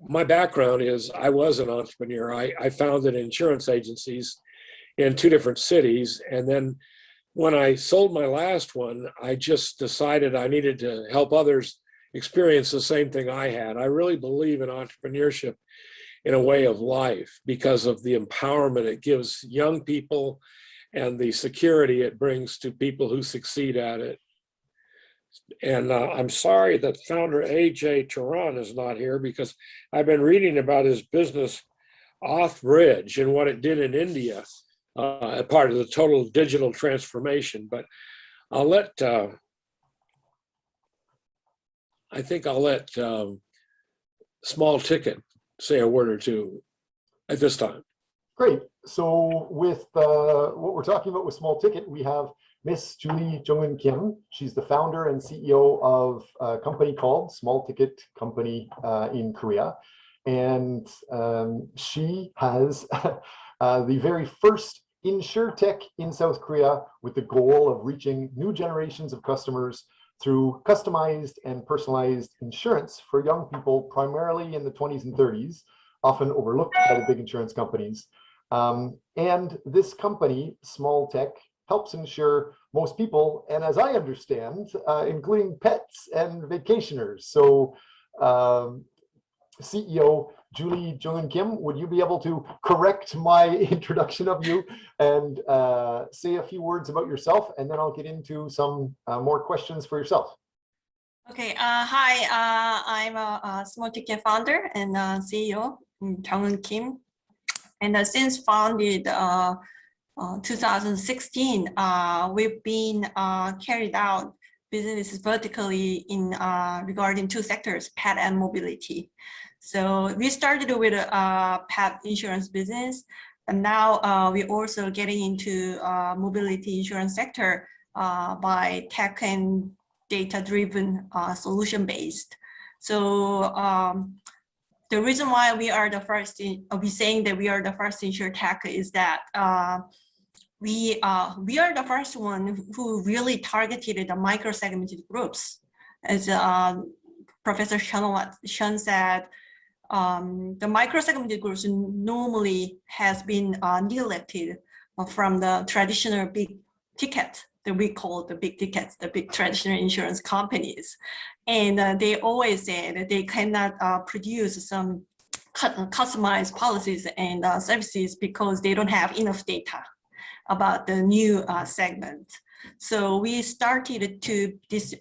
my background is I was an entrepreneur. I founded insurance agencies in 2 different cities. And then when I sold my last one, I just decided I needed to help others experience the same thing I had. I really believe in entrepreneurship in a way of life because of the empowerment it gives young people and the security it brings to people who succeed at it. And I'm sorry that founder AJ Turan is not here, because I've been reading about his business Off-Bridge and what it did in India, a part of the total digital transformation. But I'll let, I think I'll let Small Ticket say a word or two at this time. Great. So with what we're talking about with Small Ticket, we have Miss Julie Jung Kim. She's the founder and CEO of a company called Small Ticket Company in Korea. And she has the very first InsurTech in South Korea with the goal of reaching new generations of customers through customized and personalized insurance for young people, primarily in the 20s and 30s, often overlooked by the big insurance companies. And this company, Small Tech, helps insure most people, and as I understand, including pets and vacationers. So CEO Julie Jung Kim, would you be able to correct my introduction of you and say a few words about yourself, and then I'll get into some more questions for yourself. Okay, hi, I'm a Small Ticket founder and CEO, Jung Kim. And since founded 2016, we've been carried out businesses vertically in regarding two sectors, pet and mobility. So we started with a pet insurance business, and now we're also getting into mobility insurance sector by tech and data-driven solution-based. So the reason why we are the first, we're saying that we are the first InsurTech is that we are the first one who really targeted the micro-segmented groups. As Professor Shen said, the micro-segmented groups normally has been neglected from the traditional big ticket that we call the big tickets, the big traditional insurance companies. And they always say that they cannot produce some customized policies and services because they don't have enough data about the new segment. So we started this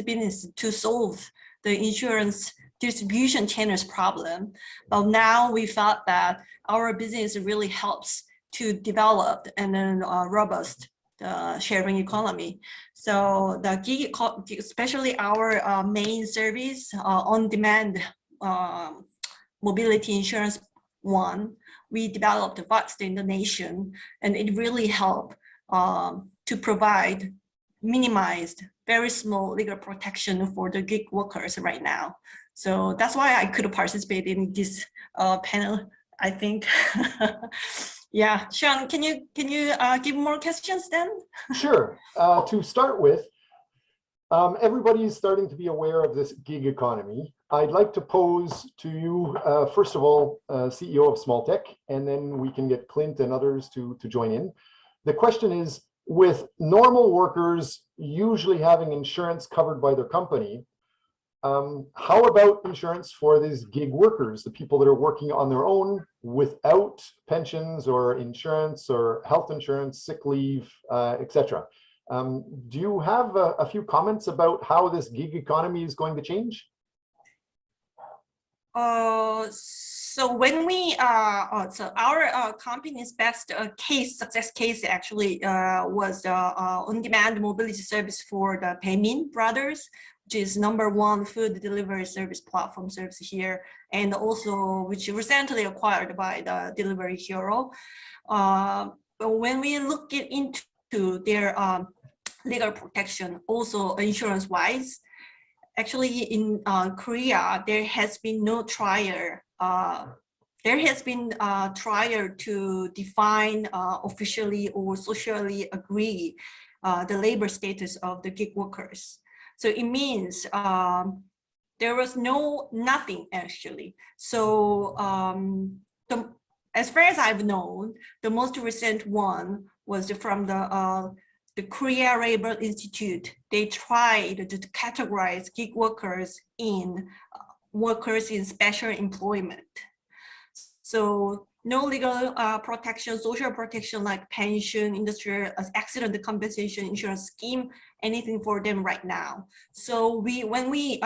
business to solve the insurance distribution channels problem. But now we felt that our business really helps to develop and then robust the sharing economy. So the gig, especially our main service, on-demand mobility insurance one, we developed fast in the nation, and it really helped to provide minimized, very small legal protection for the gig workers right now. So that's why I could participate in this panel, I think. Yeah, Sean, can you give more questions then? Sure. To start with, everybody's starting to be aware of this gig economy. I'd like to pose to you, first of all, CEO of Small Tech, and then we can get Clint and others to join in. The question is, with normal workers usually having insurance covered by their company, how about insurance for these gig workers, the people that are working on their own without pensions or insurance or health insurance, sick leave, etc.? Do you have a few comments about how this gig economy is going to change? So when we, so our company's best success case actually was the on-demand mobility service for the Baemin brothers, which is #1 food delivery service platform service here, and also which recently acquired by the Delivery Hero. When we look into their legal protection, also insurance-wise, actually in Korea, there has been no trial. There has been a trial to define officially or socially agree the labor status of the gig workers. So it means there was nothing actually. So as far as I've known, the most recent one was from the Korea Labor Institute. They tried to categorize gig workers in special employment. So no legal protection, social protection like pension, industrial accident compensation insurance scheme, anything for them right now. So when we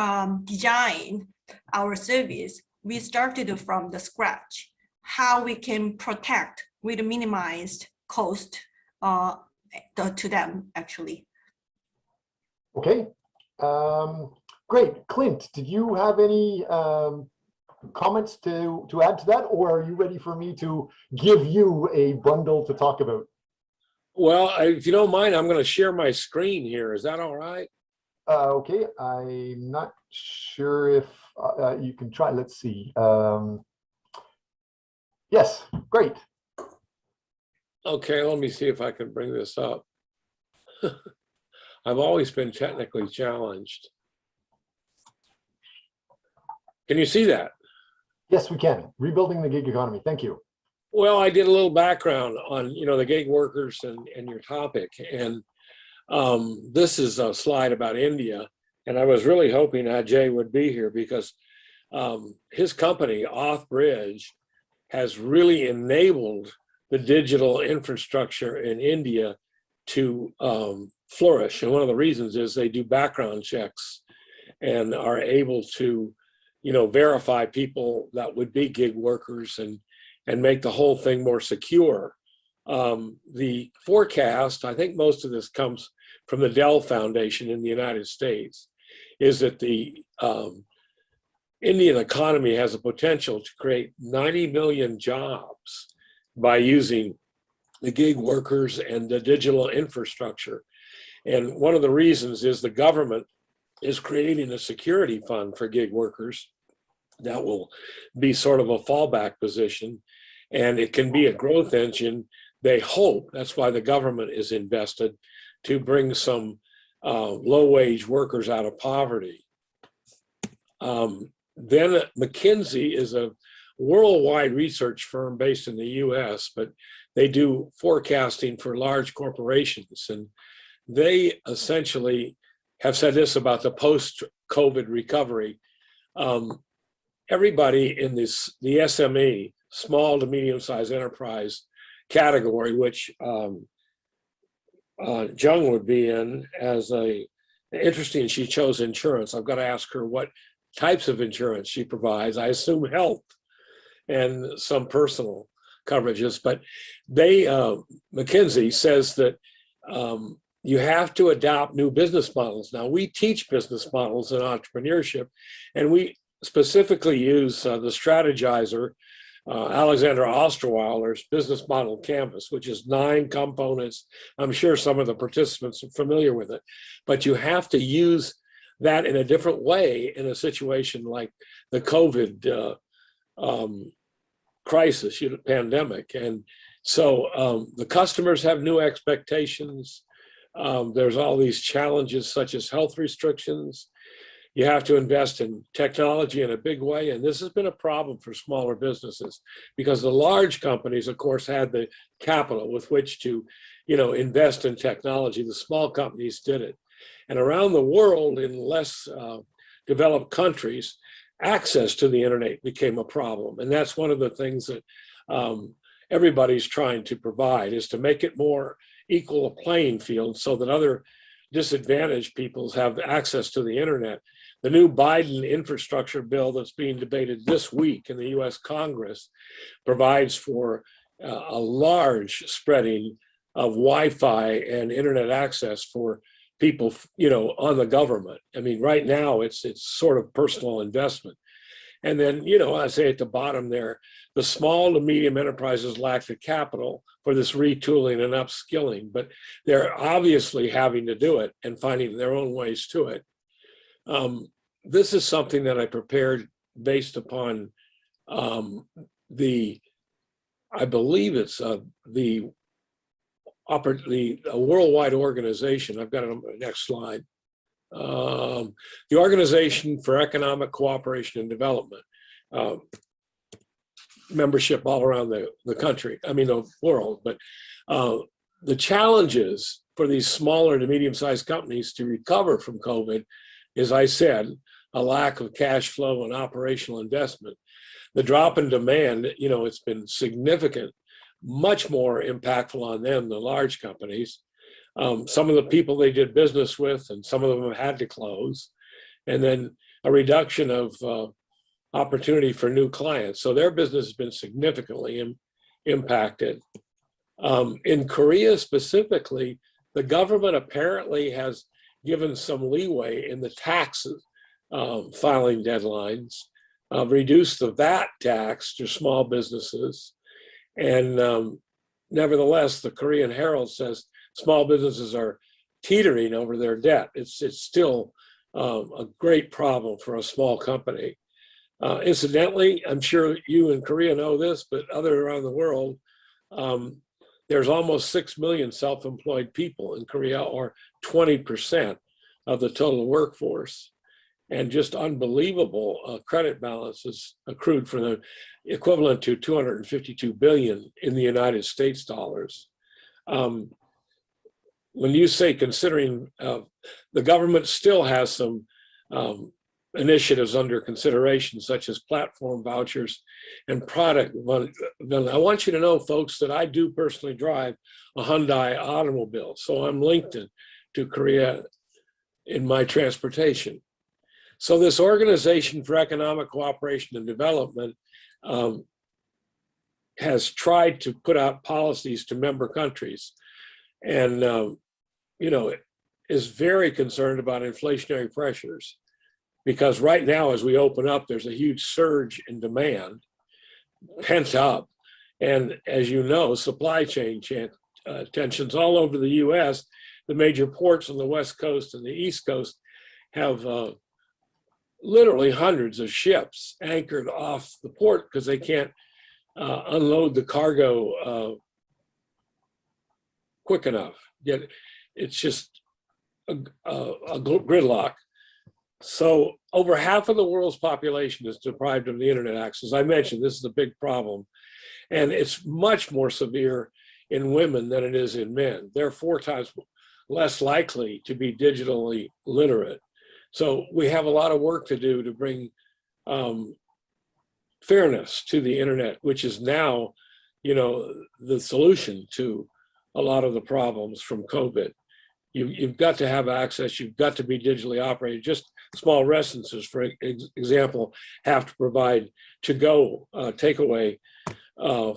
designed our service, we started from the scratch, how we can protect with minimized cost to them actually. Okay, great. Clint, did you have any comments to add to that, or are you ready for me to give you a bundle to talk about? Well, if you don't mind, I'm going to share my screen here. Is that all right? Okay, I'm not sure if you can try. Let's see. Yes, great. Okay, let me see if I can bring this up. I've always been technically challenged. Can you see that? Yes, we can. Rebuilding the gig economy. Thank you. Well, I did a little background on, the gig workers and your topic. And this is a slide about India. And I was really hoping Ajay would be here because his company, Off-Bridge, has really enabled the digital infrastructure in India to flourish. And one of the reasons is they do background checks and are able to, verify people that would be gig workers and make the whole thing more secure. The forecast, I think most of this comes from the Dell Foundation in the United States, is that the Indian economy has a potential to create 90 million jobs by using the gig workers and the digital infrastructure. And one of the reasons is the government is creating a security fund for gig workers that will be sort of a fallback position. And it can be a growth engine, they hope. That's why the government is invested to bring some low-wage workers out of poverty. Then McKinsey is a worldwide research firm based in the US, but they do forecasting for large corporations. And they essentially have said this about the post-COVID recovery. Everybody in the SME, small to medium-sized enterprise category, which Jung would be in as interesting, she chose insurance. I've got to ask her what types of insurance she provides. I assume health and some personal coverages, but McKinsey says that you have to adopt new business models. Now, we teach business models in entrepreneurship, and we specifically use the Strategizer, Alexander Osterweiler's business model canvas, which is 9 components. I'm sure some of the participants are familiar with it, but you have to use that in a different way in a situation like the COVID crisis, pandemic. And so the customers have new expectations. There's all these challenges such as health restrictions. You have to invest in technology in a big way. And this has been a problem for smaller businesses because the large companies, of course, had the capital with which to, invest in technology. The small companies did it. And around the world in less developed countries, access to the internet became a problem. And that's one of the things that everybody's trying to provide, is to make it more equal a playing field so that other disadvantaged peoples have access to the internet. The new Biden infrastructure bill that's being debated this week in the US Congress provides for a large spreading of Wi-Fi and internet access for people, on the government. I mean, right now it's sort of personal investment. And then, I say at the bottom there, the small to medium enterprises lack the capital for this retooling and upskilling, but they're obviously having to do it and finding their own ways to it. This is something that I prepared based upon I believe it's the worldwide organization. I've got it on the next slide. The Organization for Economic Cooperation and Development, membership all around the country, the world. But the challenges for these smaller to medium-sized companies to recover from COVID, as I said, a lack of cash flow and operational investment. The drop in demand, it's been significant, much more impactful on them than large companies. Some of the people they did business with, and some of them have had to close, and then a reduction of opportunity for new clients. So their business has been significantly impacted. In Korea specifically, the government apparently has given some leeway in the taxes filing deadlines, reduced the VAT tax to small businesses, and nevertheless, the Korean Herald says small businesses are teetering over their debt. It's still a great problem for a small company. Incidentally, I'm sure you in Korea know this, but other around the world, there's almost 6 million self-employed people in Korea, or 20% of the total workforce, and just unbelievable credit balances accrued for the equivalent to 252 billion in the United States dollars. When you say considering, the government still has some initiatives under consideration, such as platform vouchers and product. I want you to know, folks, that I do personally drive a Hyundai automobile, so I'm linked to Korea in my transportation. So this Organization for Economic Cooperation and Development has tried to put out policies to member countries, and is very concerned about inflationary pressures, because right now, as we open up, there's a huge surge in demand, pent up, and as you know, supply chain tensions all over the U.S. The major ports on the West Coast and the East Coast have literally hundreds of ships anchored off the port because they can't unload the cargo quick enough. Yet it's just a gridlock. So over half of the world's population is deprived of the internet access. I mentioned this is a big problem, and it's much more severe in women than it is in men. They're 4 times less likely to be digitally literate. So we have a lot of work to do to bring fairness to the internet, which is now, the solution to a lot of the problems from COVID. You've got to have access. You've got to be digitally operated. Just small residences, for example, have to provide to-go takeaway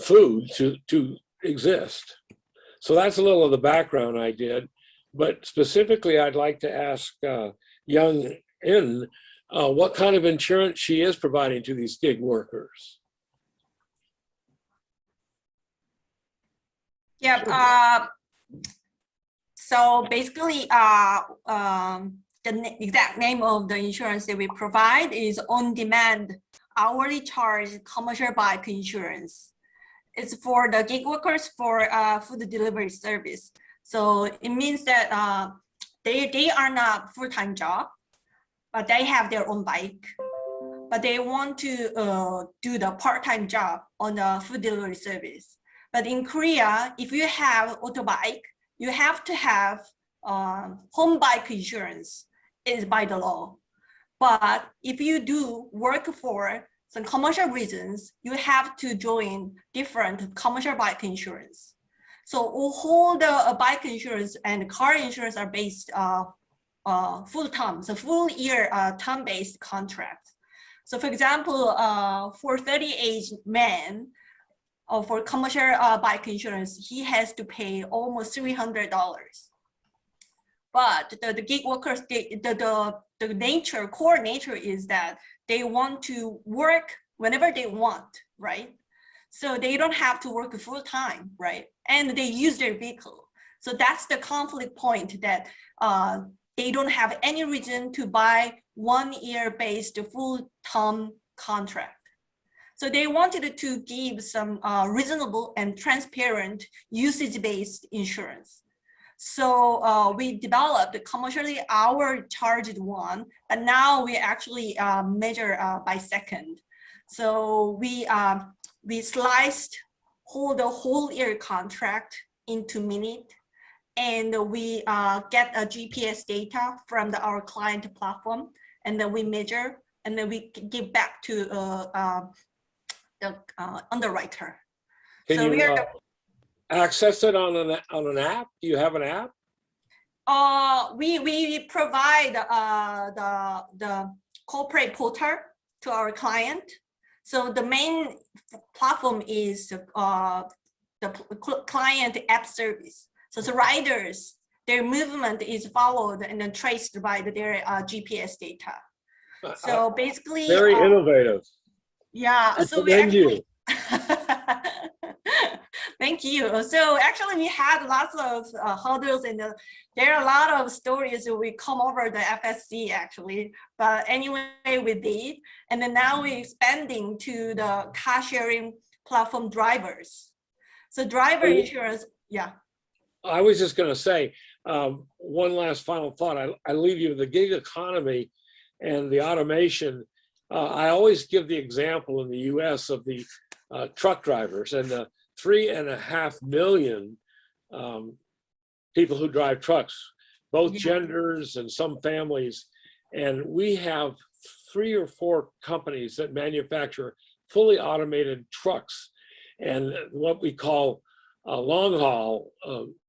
food to exist. So that's a little of the background I did. But specifically, I'd like to ask Young In what kind of insurance she is providing to these gig workers. Yeah. So basically, the exact name of the insurance that we provide is on-demand hourly charge commercial bike insurance. It's for the gig workers for food delivery service. So it means that they are not full-time job, but they have their own bike, but they want to do the part-time job on the food delivery service. But in Korea, if you have auto bike, you have to have home bike insurance, is by the law. But if you do work for some commercial reasons, you have to join different commercial bike insurance. So all the bike insurance and car insurance are based full term, so full year term-based contract. So for example, for 30-age man, or for commercial bike insurance, he has to pay almost $300. But the gig workers, the core nature is that they want to work whenever they want, right? So they don't have to work full time, right? And they use their vehicle. So that's the conflict point, that they don't have any reason to buy 1 year based full term contract. So they wanted to give some reasonable and transparent usage-based insurance. So we developed the commercially hour charged one, but now we actually measure by second. So we sliced the whole year contract into minute, and we get a GPS data from our client platform, and then we measure, and then we give back to the underwriter. Can so you access it on an app? Do you have an app? We provide the corporate portal to our client. So the main platform is the client app service. So the riders, their movement is followed and then traced by their GPS data. So basically, very innovative. Yeah, I so we commend actually, you. thank Thank you. So actually, we had lots of hurdles, and there are a lot of stories that we come over the FSC actually. But anyway, we did, and then now we're expanding to the car sharing platform drivers. So driver insurance, yeah. I was just going to say one last final thought. I leave you with the gig economy and the automation. I always give the example in the U.S. of the truck drivers and the 3.5 million people who drive trucks, both genders and some families. And we have 3 or 4 companies that manufacture fully automated trucks, and what we call long haul,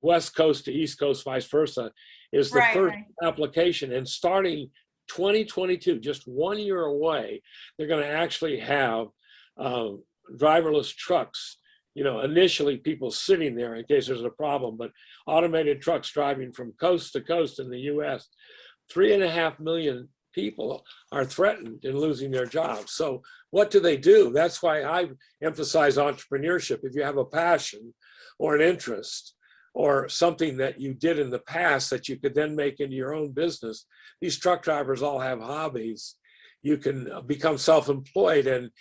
West Coast to East Coast, vice versa, is the first application. And starting 2022, just 1 year away, they're going to actually have driverless trucks. You know, initially people sitting there in case there's a problem, but automated trucks driving from coast to coast in the US. 3.5 million people are threatened in losing their jobs. So what do they do? That's why I emphasize entrepreneurship. If you have a passion or an interest or something that you did in the past that you could then make into your own business, these truck drivers all have hobbies. You can become self-employed and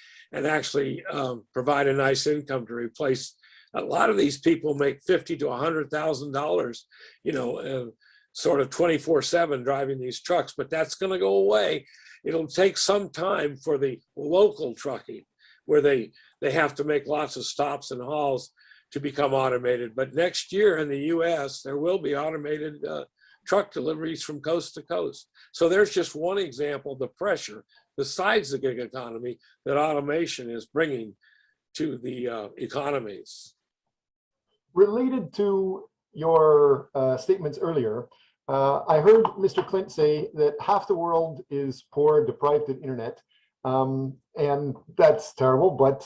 actually provide a nice income to replace. A lot of these people make $50,000 to $100,000, you know, sort of 24/7 driving these trucks, but that's going to go away. It'll take some time for the local trucking, where they have to make lots of stops and hauls to become automated. But next year in the US, there will be automated truck deliveries from coast to coast. So there's just one example of the pressure, besides the gig economy, that automation is bringing to the economies. Related to your statements earlier, I heard Mr. Clint say that half the world is poor, deprived of internet, and that's terrible, but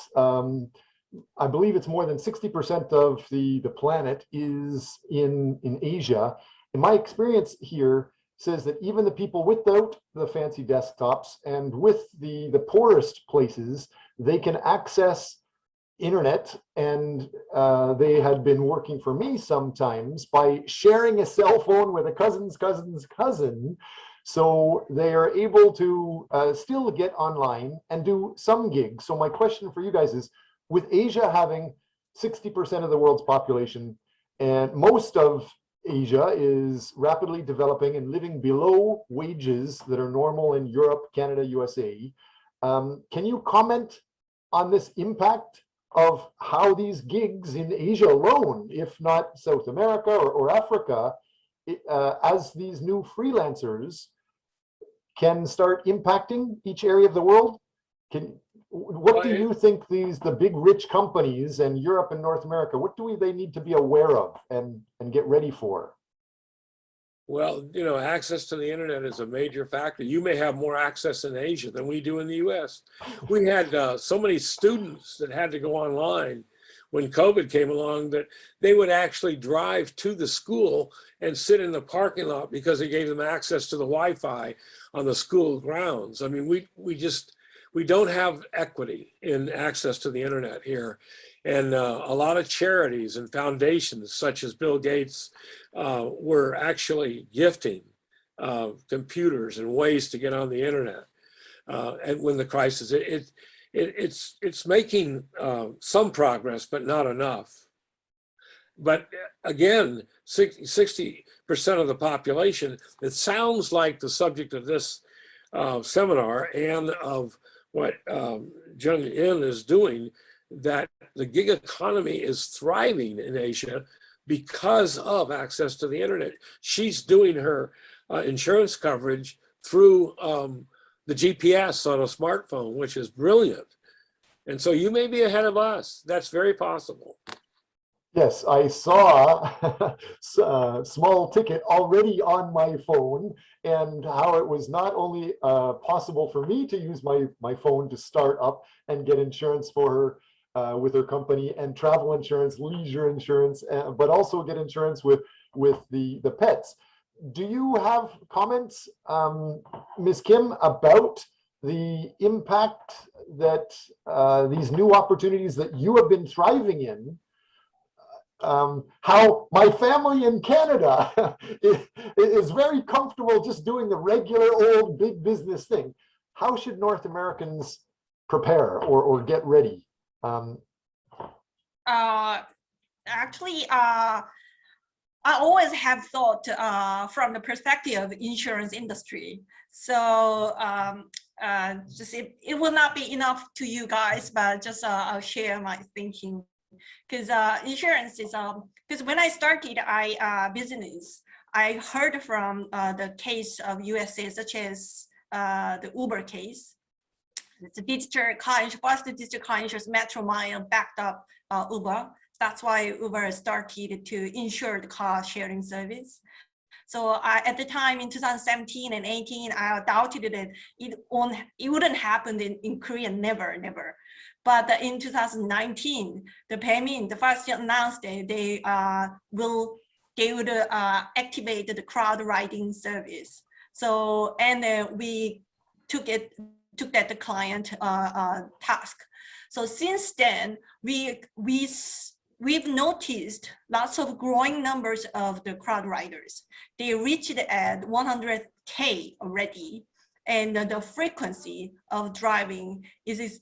I believe it's more than 60% of the planet is in Asia. And my experience here says that even the people without the fancy desktops and with the poorest places, they can access internet, and they had been working for me sometimes by sharing a cell phone with a cousin's cousin's cousin. So they are able to still get online and do some gigs. So my question for you guys is, with Asia having 60% of the world's population, and most of Asia is rapidly developing and living below wages that are normal in Europe, Canada, USA, can you comment on this impact of how these gigs in Asia alone, if not South America or Africa, as these new freelancers can start impacting each area of the world? What do you think the big rich companies in Europe and North America, what do they need to be aware of and get ready for? Well, you know, access to the internet is a major factor. You may have more access in Asia than we do in the US. We had so many students that had to go online when COVID came along that they would actually drive to the school and sit in the parking lot because it gave them access to the Wi-Fi on the school grounds. I mean, we don't have equity in access to the internet here. And a lot of charities and foundations, such as Bill Gates, were actually gifting computers and ways to get on the internet. And when the crisis, it's making some progress, but not enough. But again, 60% of the population, it sounds like the subject of this seminar and of what Jung In is doing, that the gig economy is thriving in Asia because of access to the internet. She's doing her insurance coverage through the GPS on a smartphone, which is brilliant. And so you may be ahead of us. That's very possible. Yes, I saw small ticket already on my phone, and how it was not only possible for me to use my phone to start up and get insurance for her with her company, and travel insurance, leisure insurance, but also get insurance with the pets. Do you have comments, Ms. Kim, about the impact that these new opportunities that you have been thriving in how my family in Canada is very comfortable just doing the regular old big business thing. How should North Americans prepare or get ready? Actually, I always have thought from the perspective of insurance industry. So just it will not be enough to you guys, but just I'll share my thinking. Because insurance is because when I started business, I heard from the case of USA, such as the Uber case. It's a digital car insurance, first digital car insurance, Metro Mile backed up Uber. That's why Uber started to insure the car sharing service. So at the time in 2017 and 18, I doubted that it wouldn't happen in Korea, never. But in 2019, the Paymin, the first announced that they would activate the crowd riding service. So and we took that the client task. So since then, we've noticed lots of growing numbers of the crowd riders. They reached at 100K already, and the frequency of driving is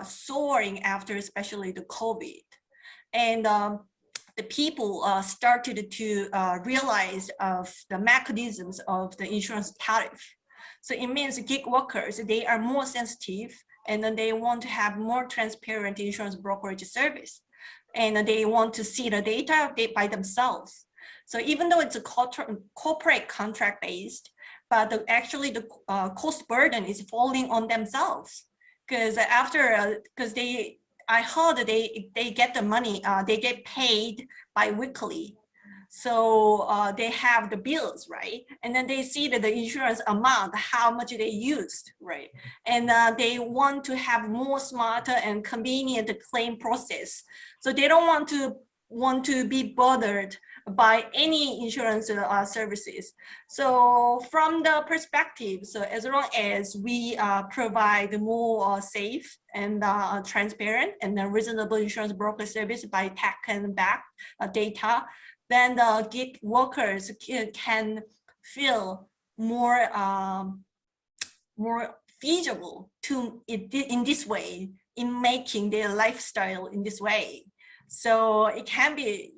soaring after especially the COVID. And the people started to realize of the mechanisms of the insurance tariff. So it means gig workers, they are more sensitive, and then they want to have more transparent insurance brokerage service. And they want to see the data by themselves. So even though it's a corporate contract based, but actually the cost burden is falling on themselves. Because I heard they get the money, they get paid bi-weekly. So they have the bills, right? And then they see that the insurance amount, how much they used, right? And they want to have more smarter and convenient claim process. So they don't want to be bothered by any insurance services. So from the perspective, so as long as we provide more safe and transparent and reasonable insurance broker service by tech and back data, then the gig workers can feel more feasible to in this way, in making their lifestyle in this way. So it can be,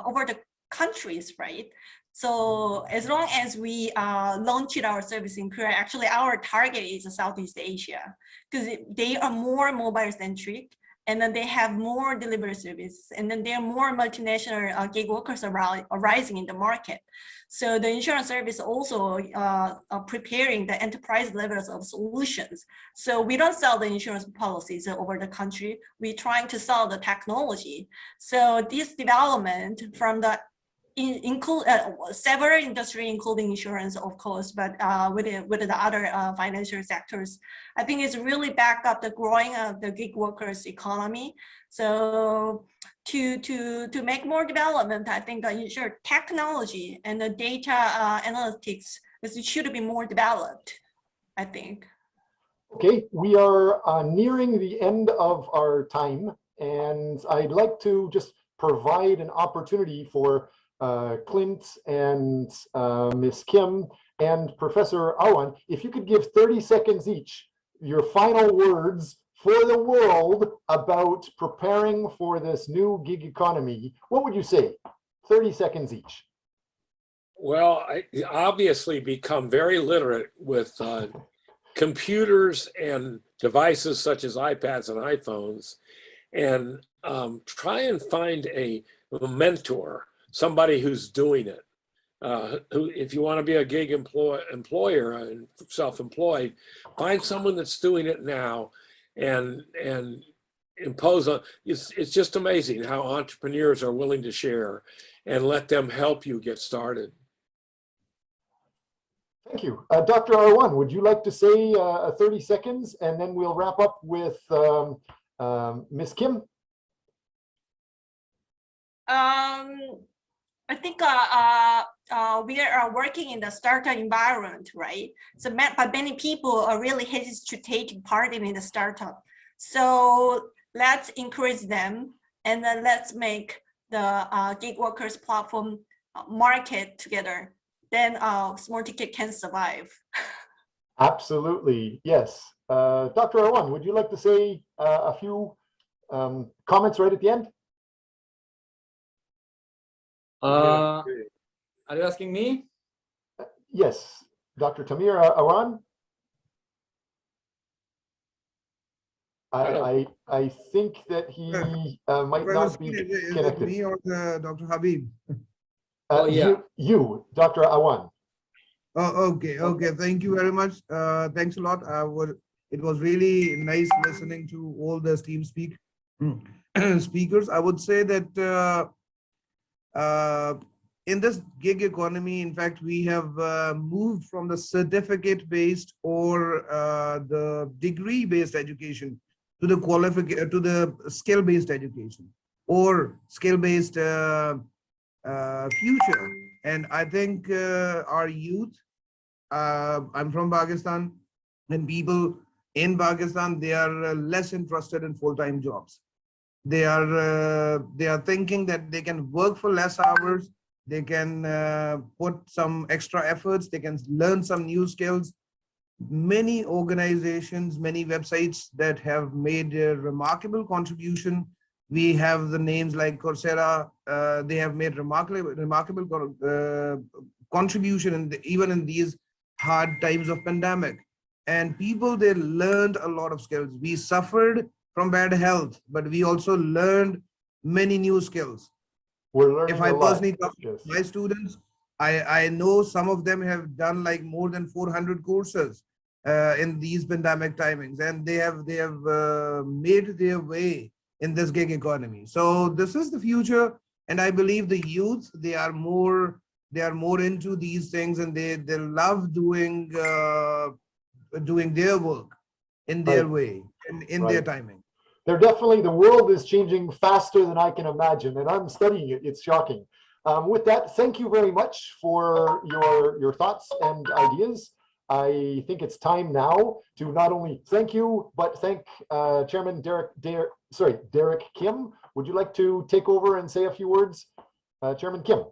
over the countries, right? So as long as we launched our service in Korea, actually our target is Southeast Asia, because they are more mobile centric, and then they have more delivery services, and then there are more multinational gig workers arising in the market. So the insurance service also preparing the enterprise levels of solutions. So we don't sell the insurance policies over the country. We're trying to sell the technology. So this development from the several industry, including insurance, of course, but with the other financial sectors, I think it's really back up the growing of the gig workers economy. So to make more development, I think the insurance technology and the data analytics should be more developed, I think. Okay, we are nearing the end of our time, and I'd like to just provide an opportunity for Clint and Ms. Kim and Professor Arwan, if you could give 30 seconds each, your final words for the world about preparing for this new gig economy, what would you say? 30 seconds each. Well, I obviously become very literate with computers and devices such as iPads and iPhones, and try and find a mentor, somebody who's doing it. Who, if you want to be a gig employer and self-employed, find someone that's doing it now and impose on. It's just amazing how entrepreneurs are willing to share and let them help you get started. Thank you. Dr. Arwan, would you like to say 30 seconds, and then we'll wrap up with Ms. Kim? I think we are working in the startup environment, right? So but many people are really hesitant to take part in the startup. So let's encourage them, and then let's make the gig workers platform market together, then small ticket can survive. Absolutely, yes. Dr. Arwan, would you like to say a few comments right at the end? Are you asking me? Yes, Dr. Tamir Arwan. I think that he might not be connected. Me or Dr. Habib? Oh, yeah. You, Dr. Awan. Oh, okay. Thank you very much. Thanks a lot. It was really nice listening to all the esteemed speakers. I would say that in this gig economy, in fact, we have moved from the certificate-based or the degree-based education to the skill-based education or skill-based future. And I think our youth, I'm from Pakistan, and people in Pakistan, they are less interested in full-time jobs. They are thinking that they can work for less hours, they can put some extra efforts, they can learn some new skills. Many organizations, many websites that have made a remarkable contribution. We have the names like Coursera. They have made remarkable contribution even in these hard times of pandemic. And people, they learned a lot of skills. We suffered from bad health, but we also learned many new skills. We're learning if I a lot. personally talk to my students, I know some of them have done like more than 400 courses in these pandemic timings, and they have made their way in this gig economy. So this is the future, and I believe the youth, they are more into these things, and they love doing their work in their way, in their timing. They're definitely, the world is changing faster than I can imagine, and I'm studying it. It's shocking. With that, thank you very much for your thoughts and ideas. I think it's time now to not only thank you, but thank Chairman Derik Kim. Would you like to take over and say a few words, Chairman Kim?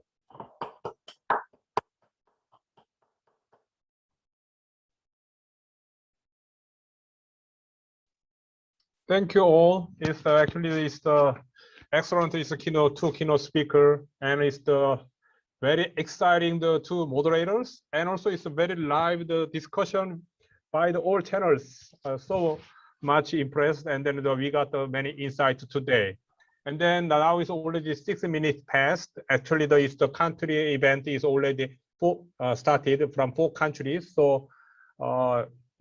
Thank you all. It's the excellent. It's a keynote speaker, and it's the very exciting the two moderators, and also it's a very live discussion by the all channels. So much impressed, and then we got many insights today. And then now it's already 6 minutes past. Actually, the country event is already started from 4 countries. So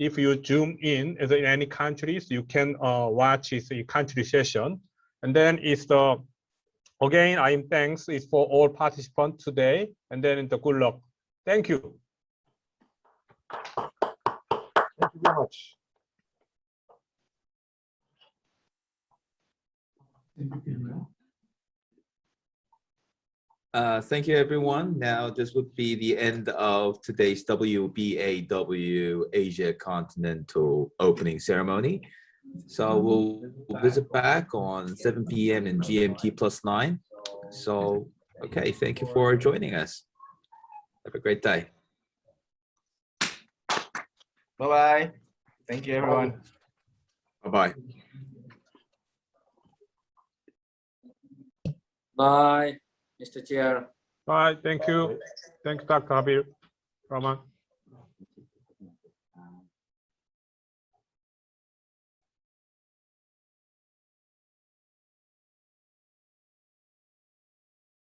if you zoom in any countries, you can watch its country session. And then it's again, I'm thanks is for all participants today, and then the good luck. Thank you. Thank you very much. Thank you, everyone. Now, this would be the end of today's WBAW Asia Continental opening ceremony. So we'll visit back on 7 p.m. in GMT +9. So, okay, thank you for joining us. Have a great day. Bye-bye. Thank you, everyone. Bye-bye. Bye, Mr. Chair. Bye. Thank you. Thanks, Dr. Habibur Rahman.